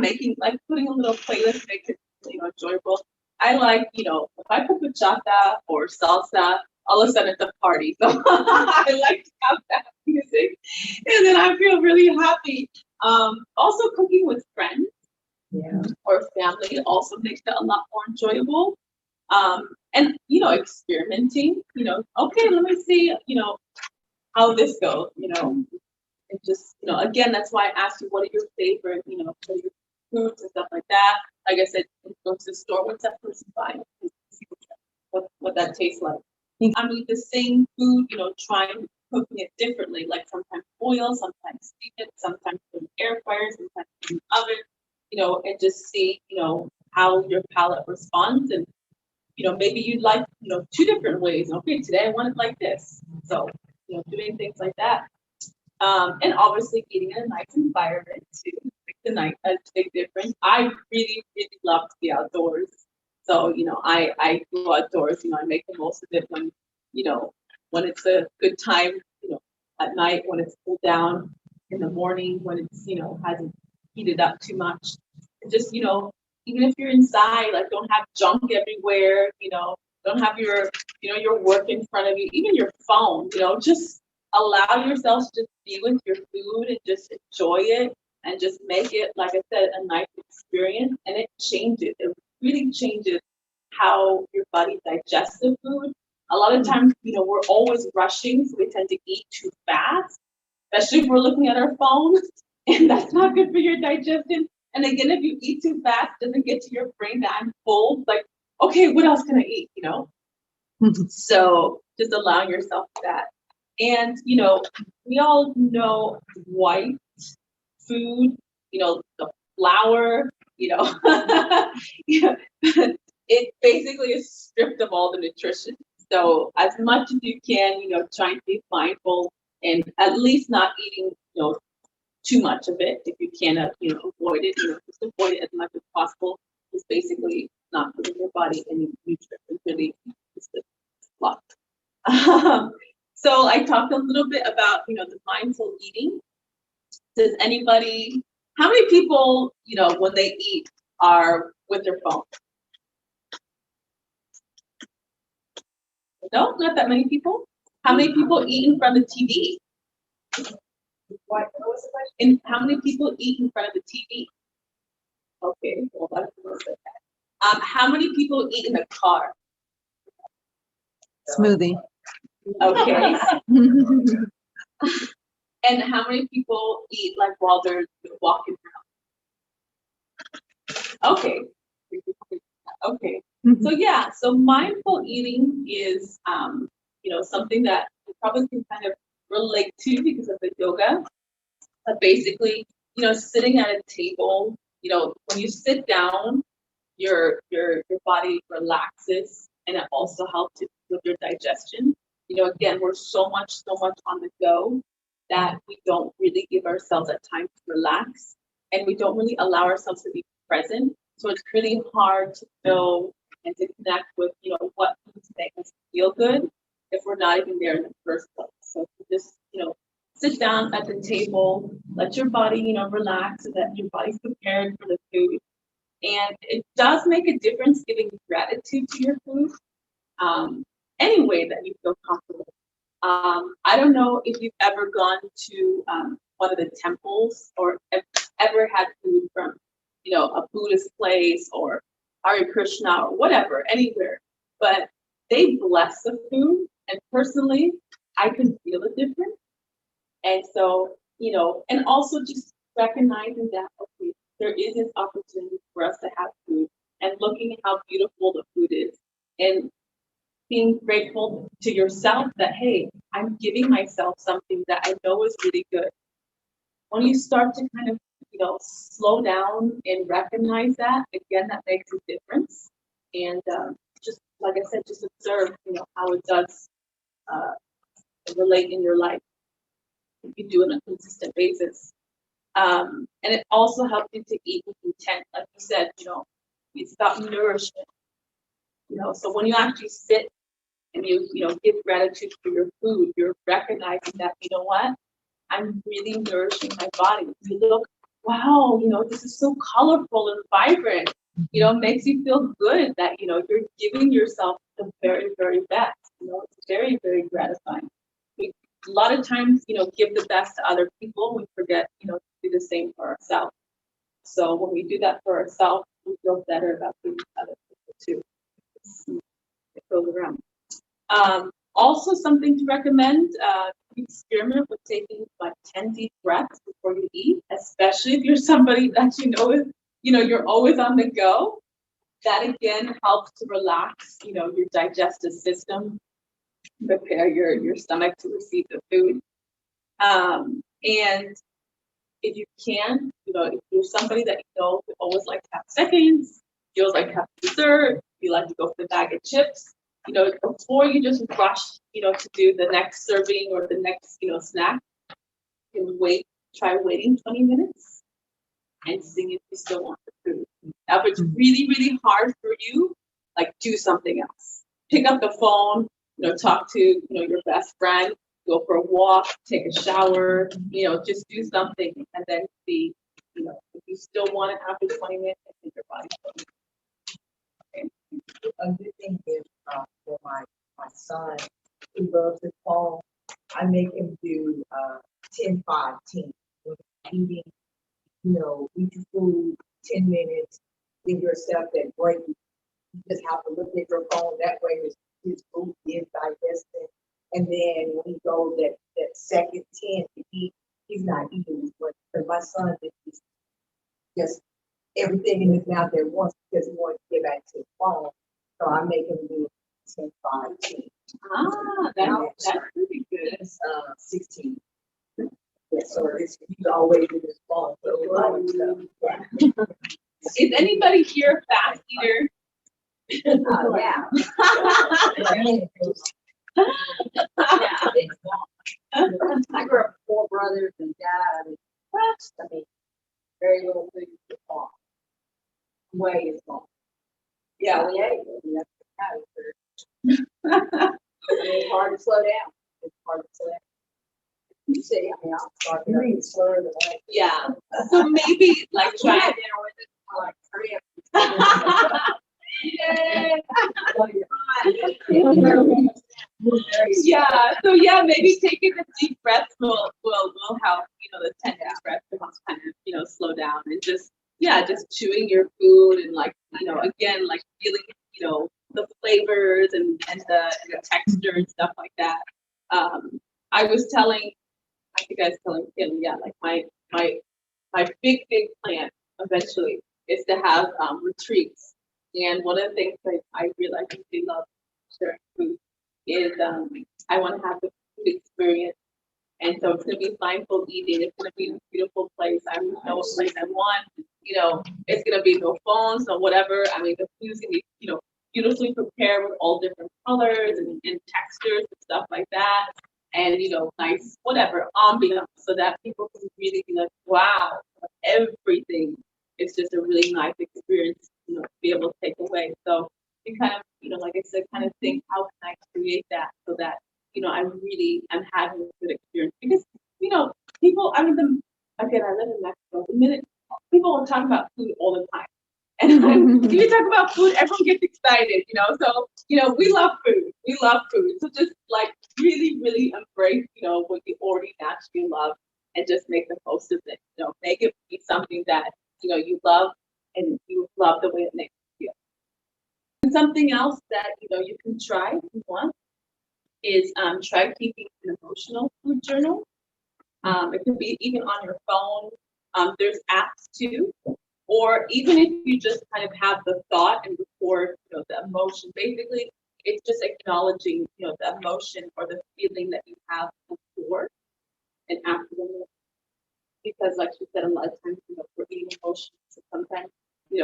putting a little playlist makes it, you know, enjoyable. I like, you know, if I put bachata or salsa, all of a sudden it's a party. So I like to have that music, and then I feel really happy. Also cooking with friends or family also makes it a lot more enjoyable. And you know, experimenting, you know, okay, let me see, you know, how this goes, you know, and just, you know, again, that's why I asked you, what are your favorite, you know, what are your foods and stuff like that. Like I said, go to the store, what's that person buying? See what that tastes like. I mean, the same food, you know, trying cooking it differently, like sometimes oil, sometimes steam it, sometimes in air fryer, sometimes in the oven, you know, and just see, you know, how your palate responds. And you know, maybe you'd like, you know, 2 different ways. Okay, today I want it like this. So, you know, doing things like that. And obviously eating in a nice environment too. Make a big difference. I really, really love to be outdoors. So, you know, I go outdoors, you know, I make the most of it when, you know, when it's a good time, you know, at night, when it's cooled down, in the morning, when it's, you know, hasn't heated up too much. And just, you know, even if you're inside, like don't have junk everywhere, you know, don't have your, you know, your work in front of you, even your phone, you know, just allow yourself to just be with your food and just enjoy it and just make it, like I said, a nice experience. And it changes, it really changes how your body digests the food. A lot of times, you know, we're always rushing, so we tend to eat too fast, especially if we're looking at our phones, and that's not good for your digestion. And again, if you eat too fast, it doesn't get to your brain that I'm full. Like, okay, what else can I eat? You know? So just allowing yourself that. And, you know, we all know white food, you know, the flour, you know, yeah, it basically is stripped of all the nutrition. So as much as you can, you know, try and be mindful and at least not eating, you know, too much of it. If you cannot, you know, avoid it, you know, just avoid it as much as possible. It's basically not putting your body any nutrition, really just a lot. So I talked a little bit about, you know, the mindful eating. Does anybody, how many people, you know, when they eat are with their phone? No, not that many people. How many people eat in front of the TV? What was the question? And how many people eat in front of the TV? Okay, well, that's the most of that. How many people eat in the car? Smoothie. Okay. And how many people eat like while they're walking around? Okay. Okay. So yeah, so mindful eating is, something that you probably can kind of relate to because of the yoga. But basically, sitting at a table, when you sit down, your body relaxes, and it also helps with your digestion. Again, we're so much on the go that we don't really give ourselves that time to relax, and we don't really allow ourselves to be present. So it's really hard to know and to connect with, what foods make us feel good if we're not even there in the first place. So just, sit down at the table, let your body, relax so that your body's prepared for the food. And it does make a difference giving gratitude to your food, any way that you feel comfortable. I don't know if you've ever gone to one of the temples or ever had food from, a Buddhist place or Hare Krishna or whatever, anywhere, but they bless the food. And personally, I can feel the difference. And so, and also just recognizing that, okay, there is this opportunity for us to have food and looking at how beautiful the food is and being grateful to yourself that, hey, I'm giving myself something that I know is really good. When you start to kind of, slow down and recognize that, again, that makes a difference. And just like I said, just observe, how it does relate in your life if you do it on a consistent basis. And it also helps you to eat with intent. Like you said, it's about nourishment. So when you actually sit and you give gratitude for your food, you're recognizing that, what? I'm really nourishing my body. You look, wow, this is so colorful and vibrant. Makes you feel good that, you're giving yourself the very, very best. It's very, very gratifying. A lot of times, give the best to other people. We forget, to do the same for ourselves. So when we do that for ourselves, we feel better about giving other people too. It goes around. Also something to recommend, experiment with taking like 10 deep breaths before you eat, especially if you're somebody that you're always on the go. That again helps to relax, your digestive system, prepare your stomach to receive the food. And if you can, if you're somebody that you always like to have seconds, you always like to have dessert, you like to go for the bag of chips, before you just rush, to do the next serving or the next, snack, you can try waiting 20 minutes and see if you still want the food. Now, if it's really, really hard for you, like do something else. Pick up the phone, talk to, your best friend, go for a walk, take a shower, just do something and then see, if you still want it after 20 minutes, I think your body's going. A good thing is for my son who loves his phone, I make him do 10-5-10. When eating, eat your food 10 minutes, give yourself that break. You just have to look at your phone. That way his food is digested. And then when he goes that second 10 to eat, he's not eating as much. But my son is just everything in his mouth at once because he wants to get back to his phone. So I make him do 10-5-10. That's pretty good. It's 16. Yeah, so he's always in his phone. So Is anybody here a fast eater? yeah. I grew up with 4 brothers and dad. I mean, very little food to fall. Way is gone. Yeah, we ate it. And that's the habit. It's hard to slow down. It's hard to slow down. You see, I mean, I'll start getting slower than that. Yeah. So maybe like Try try. dinner with it for like 3 hours. Yeah. So yeah, maybe taking the deep breaths will help, the 10 minute rest, to kind of, slow down and just, yeah, just chewing your food and like, again, like feeling, the flavors and the texture and stuff like that. I was telling, I think I was telling Kim, yeah, like my big plan eventually is to have retreats. And one of the things that I realize I really love sharing food is I want to have the food experience. And so it's gonna be mindful eating. It's gonna be a beautiful place. I know what place I want. It's gonna be no phones, no whatever. I mean, the food's gonna be, beautifully prepared with all different colors and textures and stuff like that. And nice whatever ambiance, so that people can really be like, wow, everything is just a really nice experience, to be able to take away. So you kind of, like I said, kind of think, how can I create that so that I'm having a good experience, because people, I mean, again, I live in Mexico. The minute people will talk about food all the time, and when you talk about food, everyone gets excited, So we love food. We love food. So just like really, really embrace, what you already naturally love, and just make the most of it. Make it be something that you love, and you love the way it makes you feel. And something else that you can try if you want is try keeping an emotional food journal. It could be even on your phone. There's apps too, or even if you just kind of have the thought and record, the emotion. Basically, it's just acknowledging, the emotion or the feeling that you have before and after the meal. Because, like you said, a lot of times, we're eating emotions. So sometimes, we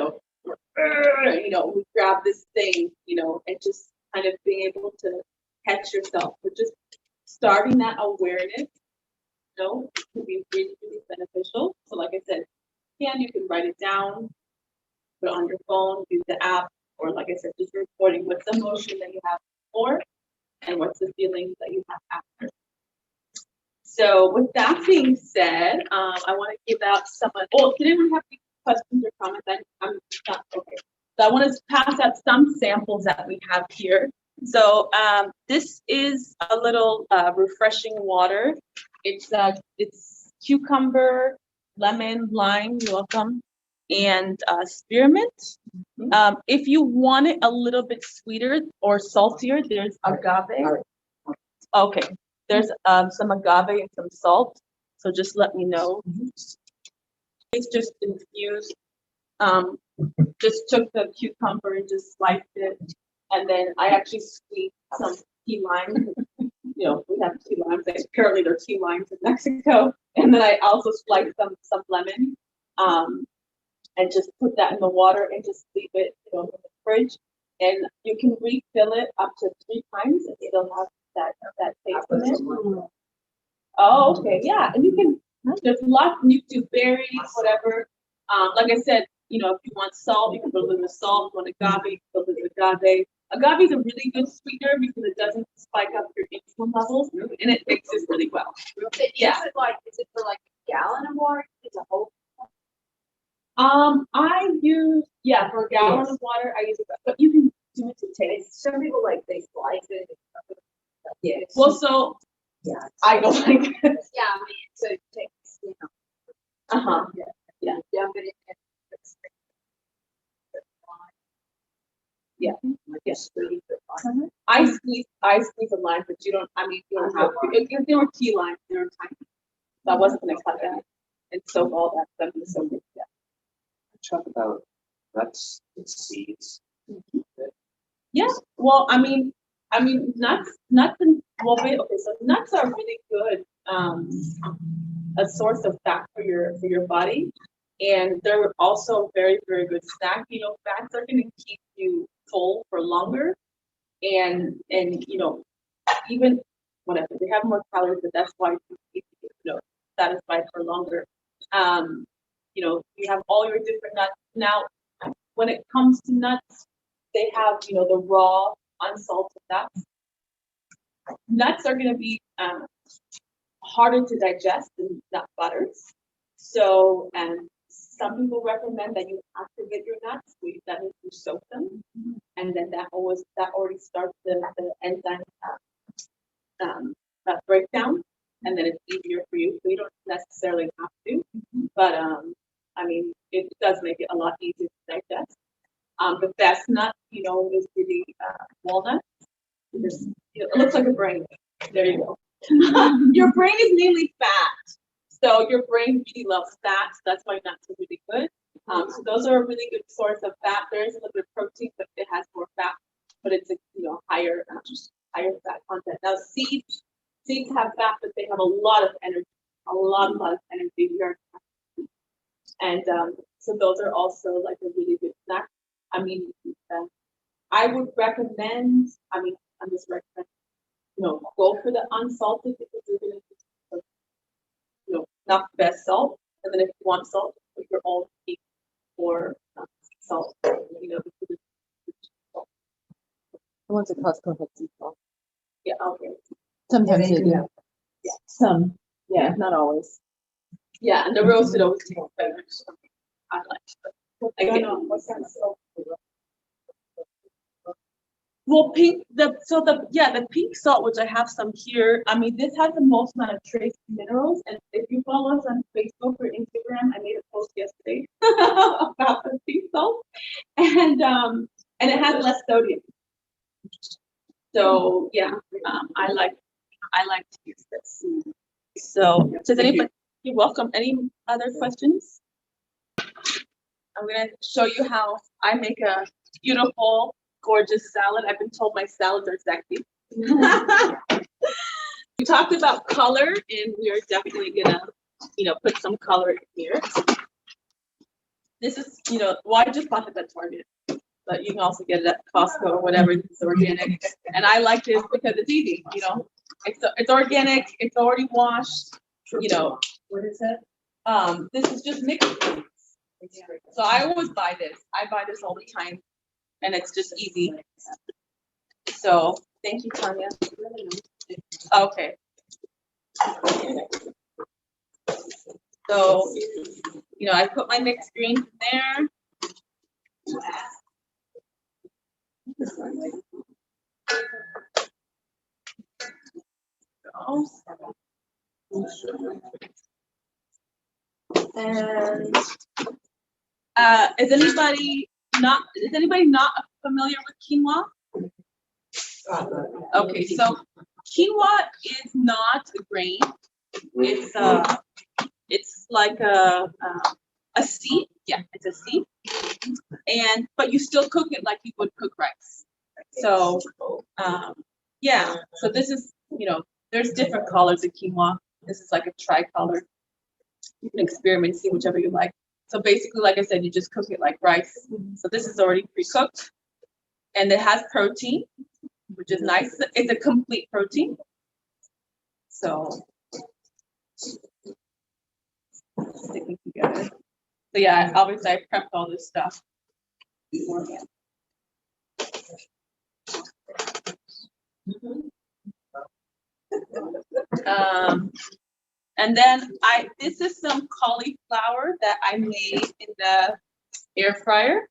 grab this thing, and just kind of being able to catch yourself. But just starting that awareness, can be really, really beneficial. So like I said, you can write it down, put it on your phone, use the app, or like I said, just recording what's the emotion that you have before and what's the feelings that you have after. So with that being said, I want to give out someone. Oh, did anyone have any questions or comments? I'm not okay. So I want to pass out some samples that we have here. So this is a little refreshing water. It's cucumber, lemon, lime. You're welcome, and spearmint. If you want it a little bit sweeter or saltier, there's agave. Okay, there's some agave and some salt. So just let me know. It's just infused. Just took the cucumber and just sliced it, and then I actually squeezed some key lime. We have key limes. Apparently, there are key limes in Mexico, and then I also sliced some lemon, and just put that in the water and just leave it, in the fridge. And you can refill it up to 3 times, and it'll have that taste in it. Oh, okay, yeah, and you can. There's lots. You can do berries, whatever. Like I said, if you want salt, you can put a little bit of salt. If you want agave, you can put a little bit of agave. Agave is a really good sweetener because it doesn't spike up your insulin levels, and it mixes really well. Yeah. Is it for like a gallon of water? It's a whole. I use for a gallon of water. I use it, but you can do it to taste. Some people they slice it. Yeah. Well, so yeah, I go like. yeah. I mean, so it takes Yeah. dump it in. Yeah. Yes. I squeeze a lime, but you don't. I mean, you don't have. If there were key limes, there were tiny. So I wasn't gonna cut that and soak all that stuff in the soak. Yeah. Talk about nuts and seeds. Yeah. Well, I mean, nuts and okay. So nuts are really good. A source of fat for your body, and they're also very, very good snack. Fats are going to keep you full for longer, and even whatever, they have more calories, but that's why you keep satisfied for longer. You have all your different nuts. Now, when it comes to nuts, they have the raw unsalted nuts. Nuts are going to be harder to digest than nut butters. So, and some people recommend that you have to get your nuts. That means you soak them, and then that already starts the enzyme breakdown, and then it's easier for you. So you don't necessarily lot easier to digest. The best nut, is really walnut. Because, it looks like a brain. There you go. Your brain is mainly fat. So your brain really loves fat. So that's why nuts are really good. So those are a really good source of fat. There is a little bit of protein, but it has more fat, but it's a higher fat content. Now seeds have fat, but they have a lot of energy, a lot of energy. And so those are also like a really good snack. I mean, I would recommend. I'm just recommending. Go for the unsalted because you're gonna not the best salt. And then if you want salt, put your own peak or salt. The ones at Costco have sea salt. Yeah, okay. Sometimes they they do. do. Some, yeah, not always. Yeah, and the roasted always tastes better. So I like it. Again, What kind of salt? well, the pink salt, which I have some here. I mean, this has the most amount of trace minerals. And if you follow us on Facebook or Instagram, I made a post yesterday about the pink salt, and it has less sodium. So yeah, I like to use this. So does anybody? You're welcome. Any other questions? I'm gonna show you how I make a beautiful, gorgeous salad. I've been told my salads are sexy. We talked about color, and we are definitely gonna, put some color in here. This is, well, I just bought this at Target, but you can also get it at Costco or whatever. It's organic, and I like this because it's easy. It's organic. It's already washed. What is it? This is just mixed fruits. So I always buy this. I buy this all the time, and it's just easy. So thank you, Tanya. Okay. So, I put my mixed greens in there. And is anybody not familiar with quinoa? Okay, so quinoa is not a grain. It's like a seed. Yeah, it's a seed. But you still cook it like you would cook rice. So yeah. So this is, there's different colors of quinoa. This is like a tricolor. You can experiment, see whichever you like. So basically, like I said, you just cook it like rice. So this is already pre-cooked, and it has protein, which is nice. It's a complete protein. So sticking together. So yeah, obviously I prepped all this stuff beforehand. And then this is some cauliflower that I made in the air fryer.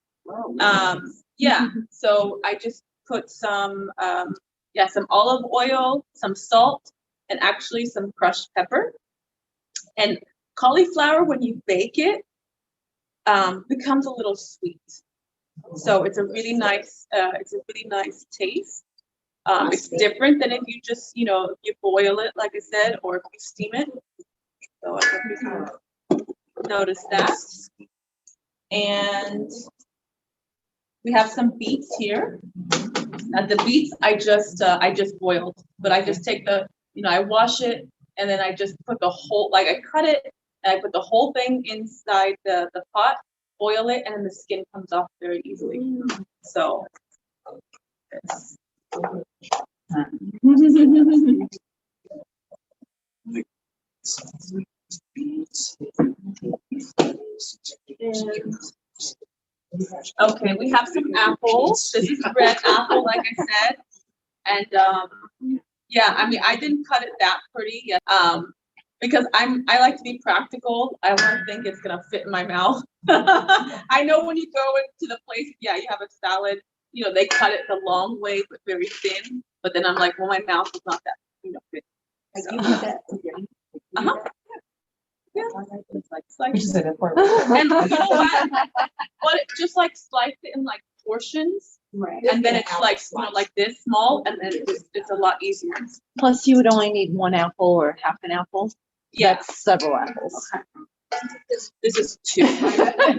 Yeah, so I just put some olive oil, some salt, and actually some crushed pepper. And cauliflower, when you bake it, becomes a little sweet. So it's a really nice taste. It's different than if you just, you boil it, like I said, or if you steam it. So I hope you can notice that. And we have some beets here. And the beets I just boiled, but I just take I wash it, and then I just put the whole, like I cut it, and I put the whole thing inside the pot, boil it, and then the skin comes off very easily. So it's okay, we have some apples. This is red apple, like I said. And yeah, I mean, I didn't cut it that pretty yet. Because I like to be practical. I want to think it's gonna fit in my mouth. I know when you go into the place, yeah, you have a salad, they cut it the long way but very thin. But then I'm like, well, my mouth is not that, fit. So. Uh-huh. Yeah. slice it. And you know what? Just like slice it in like portions, Right. and then it's like, like this small, and then it's a lot easier. Plus, you would only need one apple or half an apple. Yeah, That's several apples. this is 2. So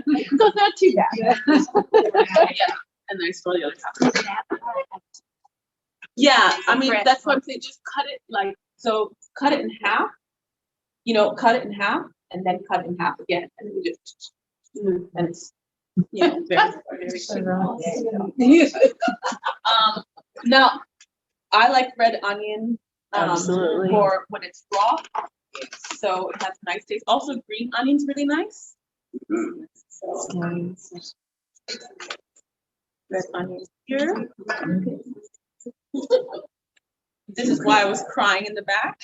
it's not too bad. Yeah, and then I store the other half. Yeah, I mean, that's what I'm saying, just cut it like, so cut it in half, cut it in half, and then cut it in half again, and then you just, and it's, very, very simple. Now, I like red onion, Absolutely. for when it's raw, so it has a nice taste. Also, green onion's really nice. So, red onion here. This is why I was crying in the back.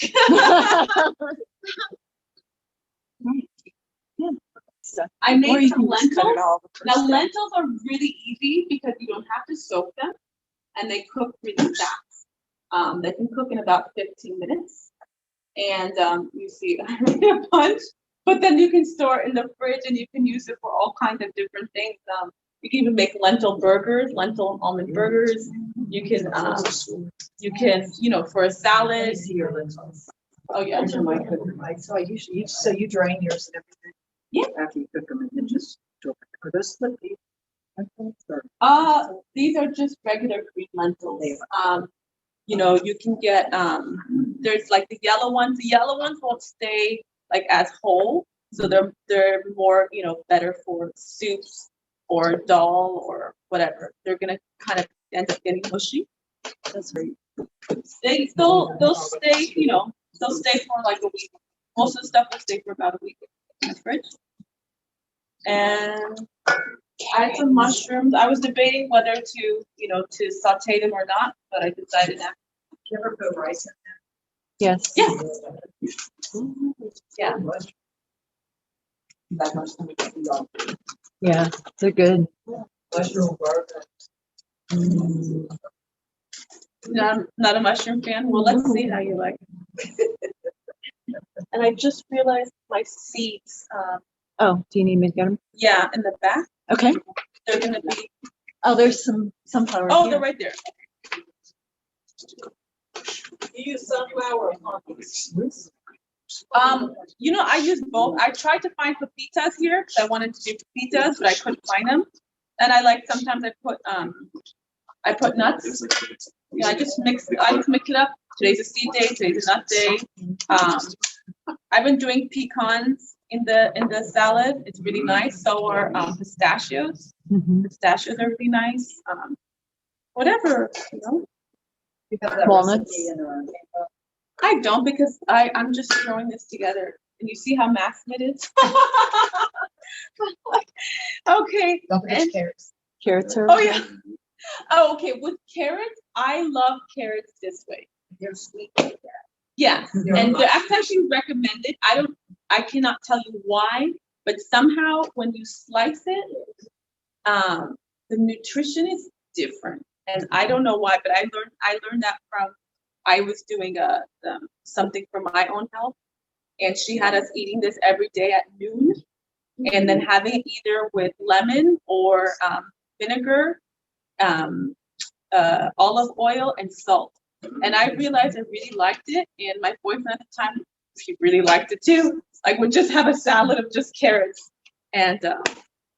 I Or made you some can just cut it lentils. all the first Now day. lentils are really easy because you don't have to soak them, and they cook really fast. They can cook in about 15 minutes. And you see, I made a bunch, but then you can store it in the fridge and you can use it for all kinds of different things. You can even make lentil burgers, lentil and almond burgers. You can, for a salad. Oh yeah. So I usually, so you drain yours and everything? Yeah. After you cook them and then just, are those slippy? These are just regular green lentils. You can get, there's like the yellow ones. The yellow ones won't stay like as whole. So they're more, better for soups or dal or whatever. They're gonna kind of end up getting mushy. That's very They'll stay, they'll stay for like a week. Most of the stuff will stay for about a week in the fridge. And I had some mushrooms. I was debating whether to saute them or not, but I decided not. You ever put rice in Yes. Yeah. Yeah. That much. Yeah, they're good. Mushroom burger. Not a mushroom fan. Well, let's see how you like it. And I just realized my seeds, Oh, do you need me to get them? yeah, in the back, Okay. they're gonna be, Oh, there's some sunflower. oh, here. they're right there. You use sunflower. I use both. I tried to find pepitas here because I wanted to do pepitas, but I couldn't find them. And sometimes I put nuts. I just mix it up. Today's a seed day, today's a nut day. I've been doing pecans in the salad. It's really nice. So are pistachios. Mhm. Pistachios are really nice. Whatever, Walnuts. I don't, because I'm just throwing this together. And you see how massive it is? Okay. Don't forget and- carrots. Carrots are. Oh, yeah. Oh, okay. With carrots, I love carrots this way. They're sweet. Yes, and they're actually recommended. I cannot tell you why, but somehow when you slice it, the nutrition is different. And I don't know why, but I learned that from, I was doing something for my own health, and she had us eating this every day at noon, and then having it either with lemon or vinegar, olive oil, and salt. And I realized I really liked it, and my boyfriend at the time, he really liked it too. Like, would just have a salad of just carrots, and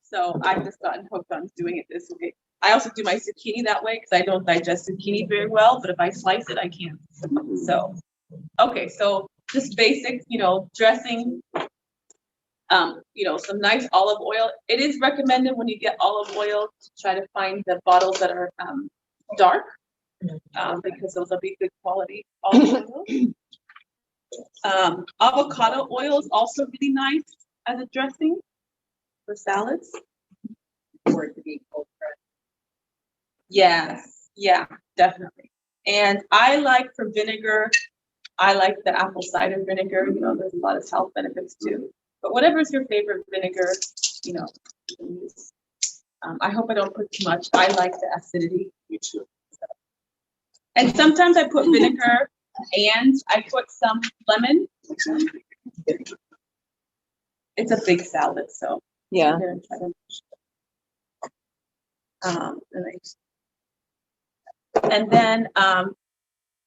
so I've just gotten hooked on doing it this way. I also do my zucchini that way because I don't digest zucchini very well, but if I slice it, I can. So, okay, so just basic, dressing, some nice olive oil. It is recommended when you get olive oil to try to find the bottles that are dark, because those will be good quality olive oil. Avocado oil is also really nice as a dressing for salads. For it to be cold pressed. Yes, yeah, definitely. And I like for vinegar, I like the apple cider vinegar. There's a lot of health benefits too. But whatever is your favorite vinegar, you can use. I hope I don't put too much. I like the acidity. Me too. And sometimes I put vinegar and I put some lemon. it's a big salad, so. Yeah. Here, try to- and then,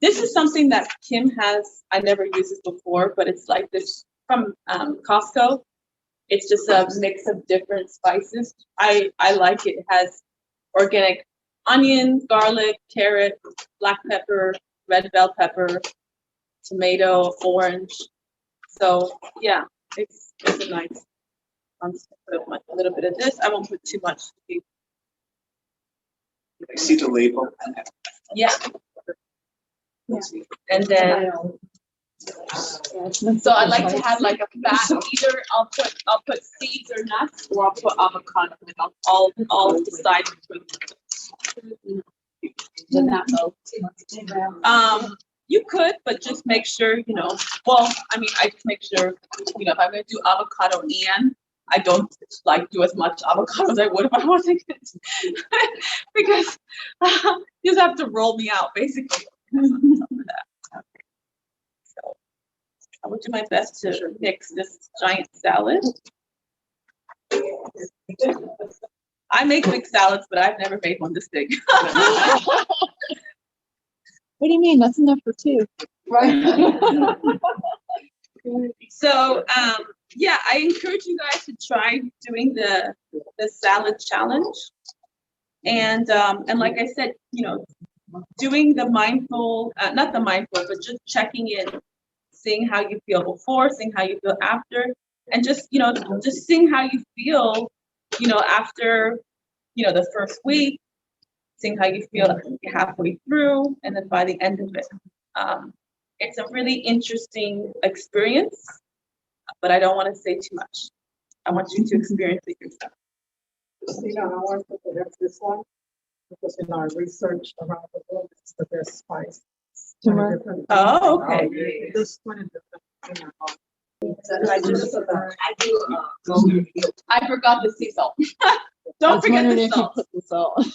this is something that Kim has, I never used this before, but it's like this from, Costco. It's just a mix of different spices. I like it. It has organic onions, garlic, carrot, black pepper, red bell pepper, tomato, orange. So, yeah, it's a nice. I'm just gonna put a little bit of this. I won't put too much. I see the label. Yeah. And then, so I like to have like a fat, either I'll put seeds or nuts, or I'll put avocado, like I'll decide between. You could, but just make sure, well, I mean, I just make sure, if I'm gonna do avocado and I don't like do as much avocado as I would if I wasn't gonna because you just have to roll me out basically. So I will do my best to mix this giant salad. I make big salads, but I've never made one this big. What do you mean? That's enough for two. Right. So, yeah, I encourage you guys to try doing the salad challenge. And like I said, doing the mindful, not the mindful, but just checking in, seeing how you feel before, seeing how you feel after, and just seeing how you feel, after, the first week, seeing how you feel halfway through, and then by the end of it. It's a really interesting experience, but I don't want to say too much. I want you to experience it yourself. Christina, I want to put this one, because in our research around the world, it's the best spice. Turmeric. Oh, okay. This one is different. I forgot the sea salt. I Don't was forget wondering the if you salt. put the salt.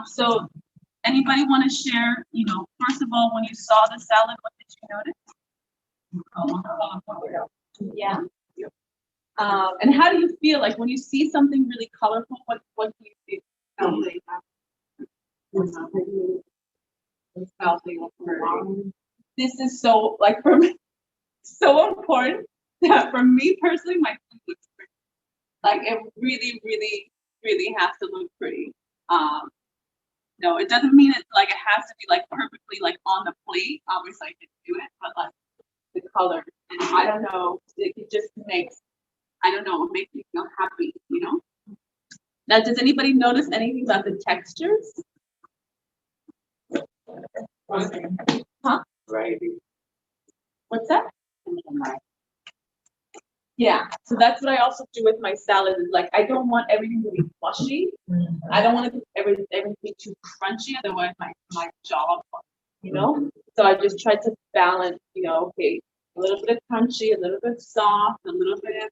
So, anybody want to share, first of all, when you saw the salad, what did you notice? Yeah. And how do you feel like when you see something really colorful? What do you feel? This is so for me, so important that for me personally, my food looks pretty. Like it really, really, really has to look pretty. No, it doesn't mean it has to be perfectly on the plate. Obviously, I can do it, but the color, and I don't know, it just makes, it makes me feel happy, Now, does anybody notice anything about the textures? Huh? Right. What's that? Yeah, so that's what I also do with my salad. Is I don't want everything to be mushy. I don't want everything too crunchy. Otherwise, my jaw, So I just try to balance. Okay, a little bit of crunchy, a little bit soft, a little bit of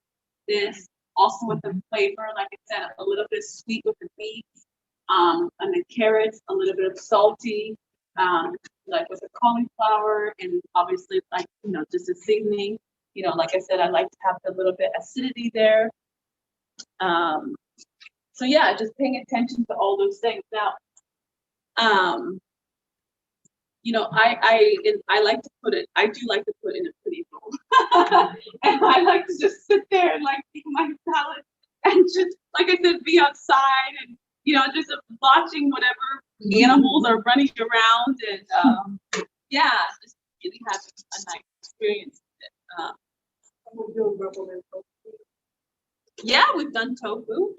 this. Also with the flavor, like I said, a little bit sweet with the beets, and the carrots, a little bit of salty, with the cauliflower, and obviously just a seasoning. Like I said, I like to have a little bit acidity there. So yeah, just paying attention to all those things. Now, I like to put it. I do like to put in a pretty bowl, and I like to just sit there and eat my salad, and just like I said, be outside and just watching whatever animals are running around, and yeah, just really have a nice experience with it. Yeah, we've done tofu.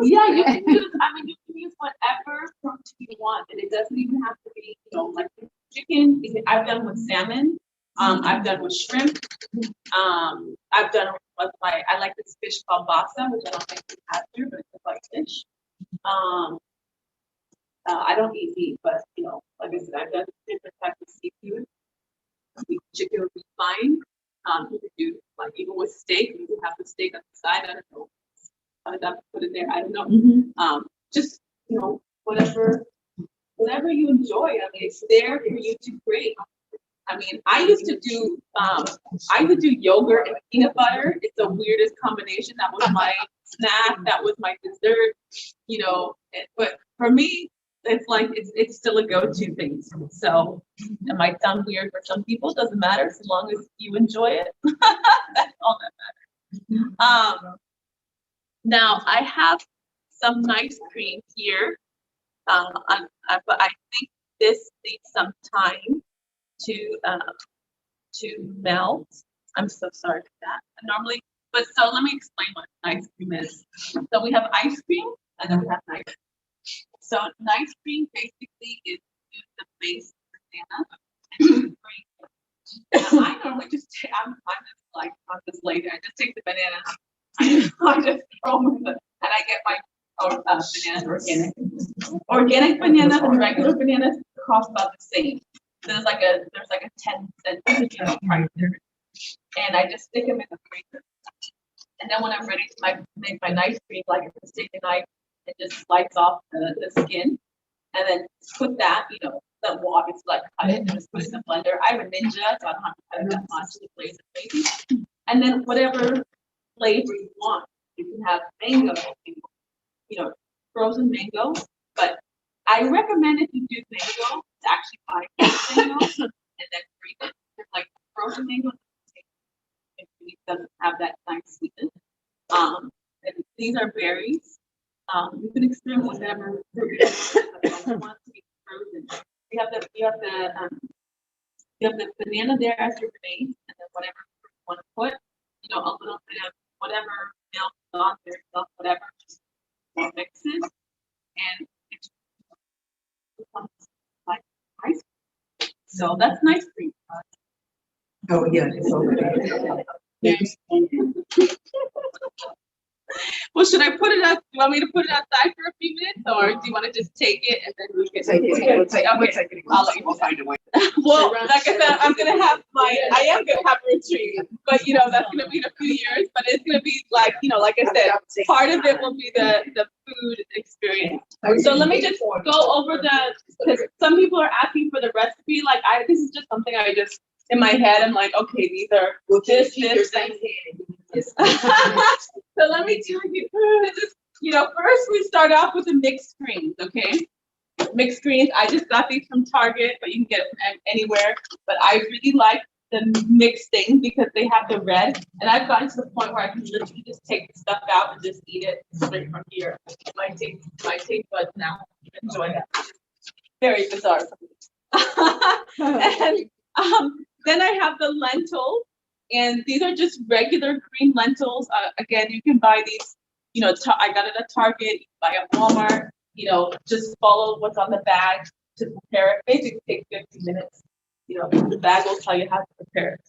Yeah, you can use whatever protein you want, and it doesn't even have to be, chicken. I've done with salmon. I've done with shrimp. I've done with I like this fish called basa, which I don't think we have here, but it's like fish. I don't eat meat, but Like I said, I've done different types of seafood. Chicken would be fine. You could do, like, even with steak, you could have the steak on the side, I don't know. I'd have to put it there, I don't know. Just, whatever you enjoy, I mean, it's there for you to create. I mean, I used to do yogurt and peanut butter. It's the weirdest combination. That was my snack, that was my dessert, but for me, it's like, it's still a go-to thing. So it might sound weird for some people, doesn't matter, as long as you enjoy it. That's all that matters. Now I have some ice cream here, but I think this needs some time to melt. I'm so sorry for that. Normally, so let me explain what ice cream is. So we have ice cream, and then we have ice cream. So ice cream basically is the base banana. I normally just I'm just like on this lady. I just take the banana, I just throw them in and I get my banana organic bananas and regular bananas cost about the same. There's like a 10-cent price difference, and I just stick them in the freezer. And then when I'm ready to make my ice cream, like I just take a knife and just slice off the skin, and then put that, that will obviously like cut it and just put it in the blender. I have a Ninja, so I don't have to cut it that much. The flavor maybe. And then whatever flavor you want, you can have mango, frozen mango. But I recommend if you do mango to actually buy mango and then freeze it. Because like frozen mango it doesn't have that nice sweetness. And these are berries. You can experiment with whatever fruit you want to be frozen. You have the banana there as your base, and then whatever fruit you want to put, a little bit of whatever milk, sauce, or stuff, whatever, just mix it, and it becomes like ice cream. So that's nice cream. Oh, yeah. It's over. Well, should I put it out? Do you want me to put it outside for a few minutes, or do you want to just take it and then we can Take it. Okay. We'll take it. I'll let you We'll find a way. Well, like I said, I am gonna have a retreat, but that's gonna be in a few years. But it's gonna be like like I said, part of it will be the food experience. So let me just go over because some people are asking for the recipe. Like this is just something I just in my head. I'm like, okay, these are this. So let me tell you, this is, first we start off with the mixed greens, okay? Mixed greens, I just got these from Target, but you can get them anywhere. But I really like the mixed things because they have the red, and I've gotten to the point where I can literally just take the stuff out and just eat it straight from here. My taste buds now enjoy that. Very bizarre. And then I have the lentils. And these are just regular green lentils. Again, you can buy these, I got it at Target, you can buy at Walmart, just follow what's on the bag to prepare it. Basically takes 15 minutes. The bag will tell you how to prepare it.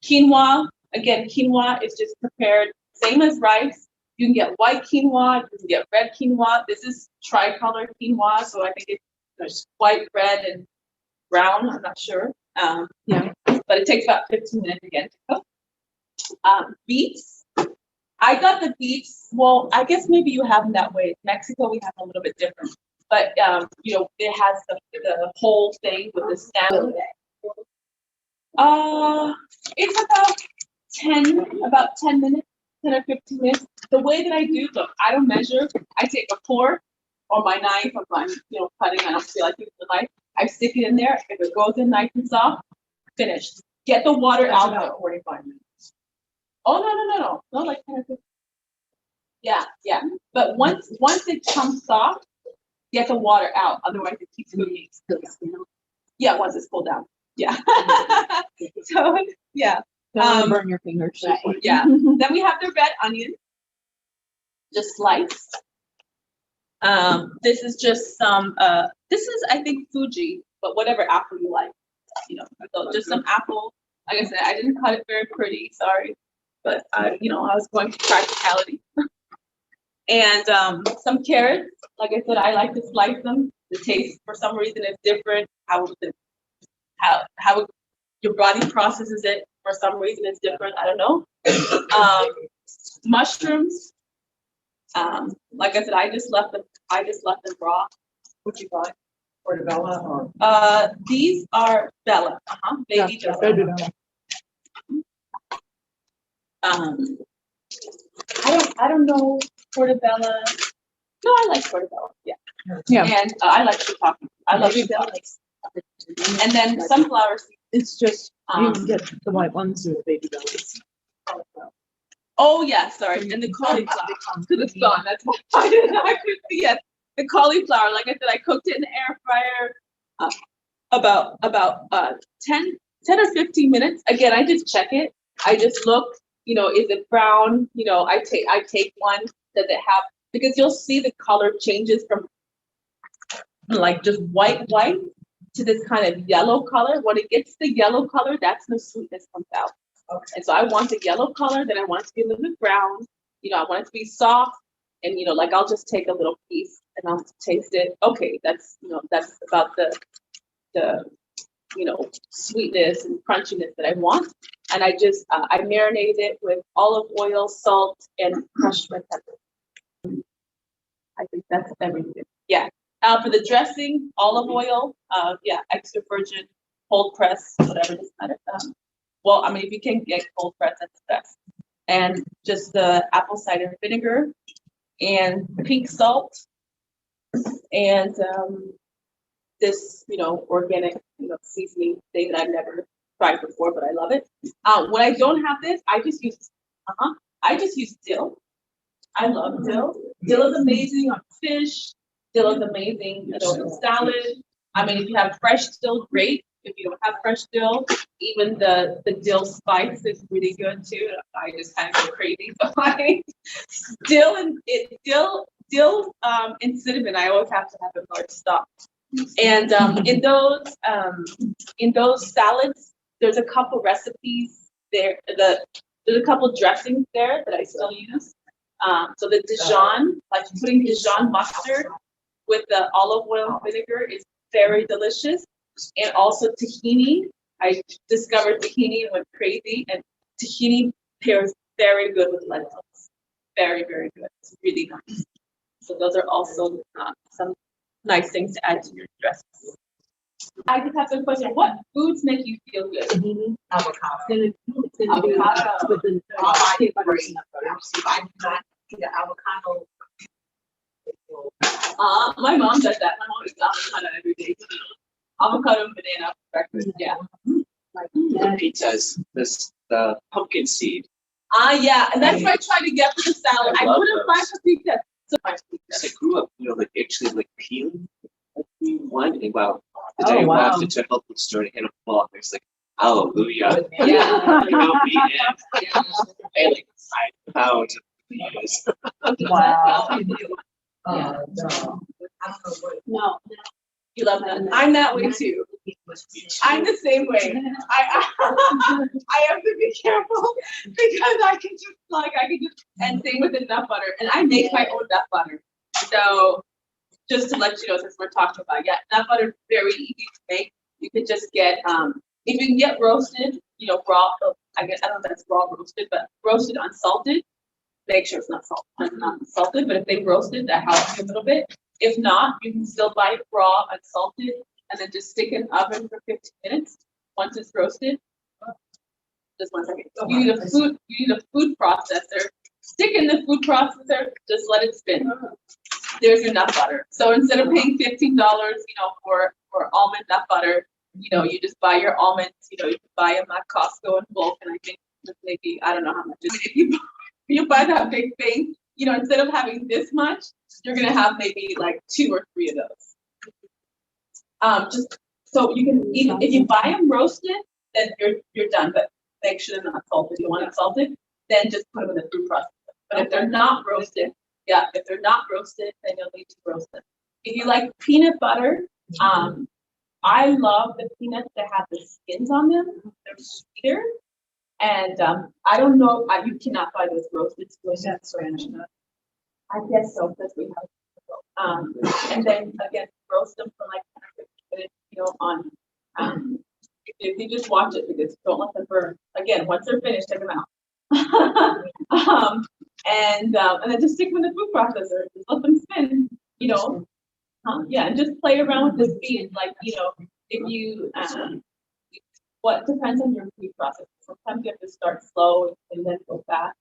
Quinoa, again, quinoa is just prepared same as rice. You can get white quinoa, you can get red quinoa. This is tricolor quinoa, so I think there's white, red, and brown, I'm not sure. But it takes about 15 minutes again to cook. Beets. I got the beets. Well, I guess maybe you have them that way. In Mexico, we have them a little bit different. But it has the whole thing with the stem. It's about 10 minutes, 10 or 15 minutes. The way that I do, look, I don't measure. I take a fork or my knife, or my cutting. I don't feel like using the knife. I stick it in there. If it goes in nice and soft, finished. Get the water out. About 45 minutes. Oh no, not like 10 or 15. Yeah. But once it comes soft, get the water out. Otherwise, it keeps cooking. Yeah, once it's pulled down. Yeah. So yeah. Don't burn your fingers. Yeah. Then we have the red onion, just sliced. This is just some. This is, I think, Fuji, but whatever apple you like. So just some apple. Like I said, I didn't cut it very pretty. Sorry, but I was going to practicality. And some carrots. Like I said, I like to slice them. the taste for some reason is different, how your body processes it for some reason is different, I don't know. Mushrooms, like I said, I just left them raw. What you got? Portobello or? These are Bella, baby Yeah, Bella. baby Bella. I don't know Portobello. No, I like Portobello, yeah. Yeah. And I like shiitake. I love shiitake. And then sunflower seeds. It's just, you Um, can get the white ones with baby bellies. Oh, yeah, sorry, and the cauliflower, because it's gone, that's why I couldn't see it. The cauliflower, like I said, I cooked it in the air fryer, about 10 or 15 minutes. Again, I just check it. I just look, is it brown? I take one, does it have, because you'll see the color changes from like just white to this kind of yellow color. When it gets the yellow color, that's when the sweetness comes out. Okay. And so I want the yellow color, then I want it to be a little bit brown. I want it to be soft. And, like I'll just take a little piece and I'll taste it. Okay, that's about the sweetness and crunchiness that I want. And I just, I marinated it with olive oil, salt, and crushed red pepper. I think that's everything. Yeah. For the dressing, olive oil, extra virgin, cold press, whatever doesn't matter. Well, I mean, if you can get cold press, that's the best. And just the apple cider vinegar and pink salt and this, organic, seasoning thing that I've never tried before, but I love it. When I don't have this, I just use dill. I love dill. Dill is amazing on fish. Dill is amazing, in salad. I mean, if you have fresh dill, great. If you don't have fresh dill, even the dill spice is really good too. I just kind of go crazy behind dill and cinnamon. I always have to have a large stock. And in those salads, there's a couple recipes there. There's a couple dressings there that I still use. So the Dijon, like putting Dijon mustard with the olive oil and vinegar is very delicious. And also tahini. I discovered tahini and went crazy. And tahini pairs very good with lentils. Very, very good. It's really nice. So those are also some nice things to add to your dresses. I just have some question. What foods make you feel good? Avocado. Avocado. With the I do not eat the avocado. My mom does that. My mom eats avocado every day. Avocado and banana for breakfast. Yeah. The pizzas, the pumpkin seed. Yeah, and that's what I try to get for the salad. I I love wouldn't buy those. for pizza. So much As pizza. I grew up, actually peeling one, and wow, the Oh, day I wow. walked into a health food store and hit a fall, it's like, hallelujah. Yeah. Count me in. I like 5 pounds of potatoes. Wow. No. I don't know what. No, you love that. I'm that way too. I'm the same way. I have to be careful because I can just, and same with the nut butter. And I make my own nut butter. So just to let you know, since we're talking about, nut butter is very easy to make. You could just get, if you can get roasted, raw, I guess, I don't know if that's raw roasted, but roasted unsalted, make sure it's not salted, but if they roasted, that helps you a little bit. If not, you can still buy it raw, unsalted, and then just stick it in the oven for 15 minutes. Once it's roasted, just 1 second. You need a food processor. Stick in the food processor, just let it spin. There's your nut butter. So instead of paying $15, for almond nut butter, you just buy your almonds. You can buy them at Costco in bulk, and I think maybe I don't know how much. If you buy that big thing, instead of having this much, you're gonna have maybe like 2 or 3 of those. Just so you can eat. If you buy them roasted, then you're done. But make sure they're not salted. You want it salted, then just put them in the food processor. But if they're not roasted, then you'll need to roast them. If you like peanut butter, I love the peanuts that have the skins on them. They're sweeter. And I don't know, you cannot buy those roasted. I guess so, because we have And then again, roast them for like 10 or 15 minutes, on, if you just watch it, because don't let them burn. Again, once they're finished, take them out. And then just stick them in the food processor, just let them spin, yeah, and just play around with the speed, like, if you, what depends on your food processor. Sometimes you have to start slow and then go fast,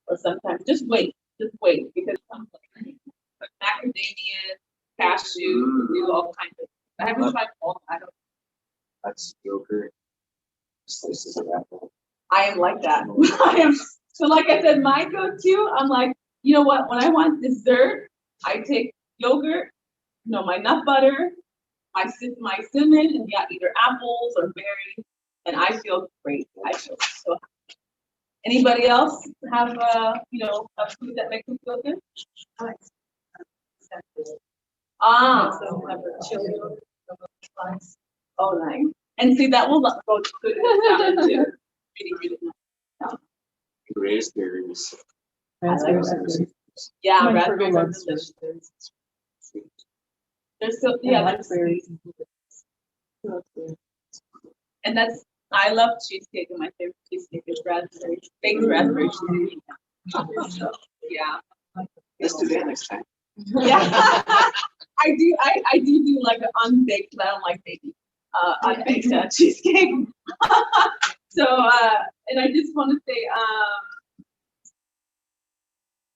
or sometimes just wait, because macadamia, cashew, do all kinds of, I haven't tried all, I don't. That's yogurt. Slices of apple. I am like that. I am, so like I said, my go-to, I'm like, you know what, when I want dessert, I take yogurt, my nut butter, my cinnamon, and either apples or berries, and I feel great. I feel so happy. Anybody else have, a food that makes them feel good? Children. Oh, nice. And see, that will go good in the salad too. Really, really nice. Raspberries. Raspberries are good. Yeah, My raspberries are fertilizer. delicious. They're so, yeah, that's, Raspberries. and I love cheesecake, and my favorite cheesecake is raspberry, baked raspberry cheesecake. So, yeah. Let's do that next time. Yeah. I do like an unbaked, but I don't like baking, unbaked cheesecake. So, and I just want to say,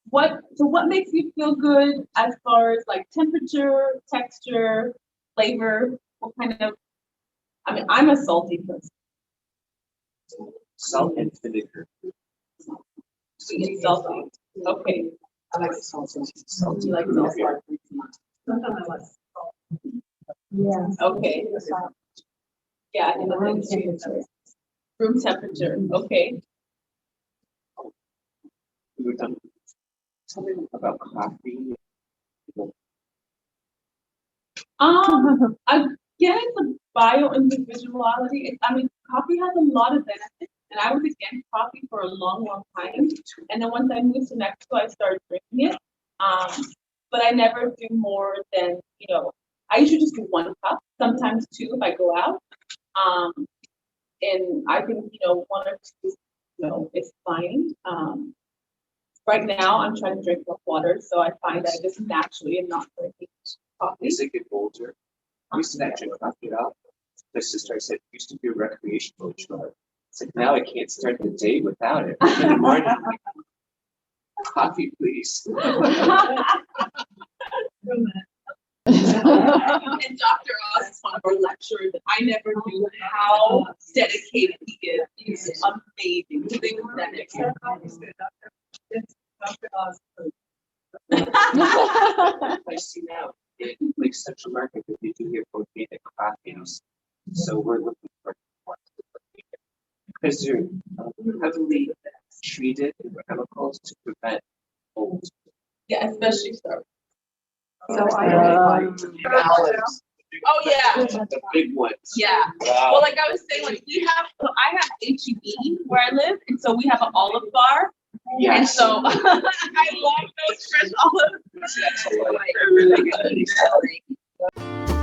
what makes you feel good as far as like temperature, texture, flavor? What kind of, I'm a salty person. Salt and vinegar. Sweet and salty. Okay. I like salsa. Do you like salty? Sometimes I like salt. Yeah. Okay. Yeah, I think the Room thing is temperature. room temperature. Okay. We were done. Something about coffee. Again, it's a bio-individuality. Coffee has a lot of benefits, and I was against coffee for a long, long time. And then once I moved to Mexico, I started drinking it. But I never do more than, I usually just do 1 cup, sometimes 2 if I go out. And I think, 1 or 2, is fine. Right now, I'm trying to drink more water, so I find that I just naturally am not drinking coffee. As I get older, I used to not drink coffee at all. My sister said it used to be a recreational drug. It's like now I can't start the day without it. In the morning, coffee, please. And Dr. Oz is one of our lecturers, and I never knew how dedicated he is. He's amazing. The things that Dr. Oz. I see now in like Central Market that they do here organic coffees. So we're looking for more because they're heavily treated with chemicals to prevent mold. Yeah, especially Starbucks. So I don't like olives. Oh, yeah. The big ones. Yeah. Wow. Well, like I was saying, like I have HEB where I live, and so we have an olive bar. And Yes. so I love those fresh olives. That's a lot. They're really good.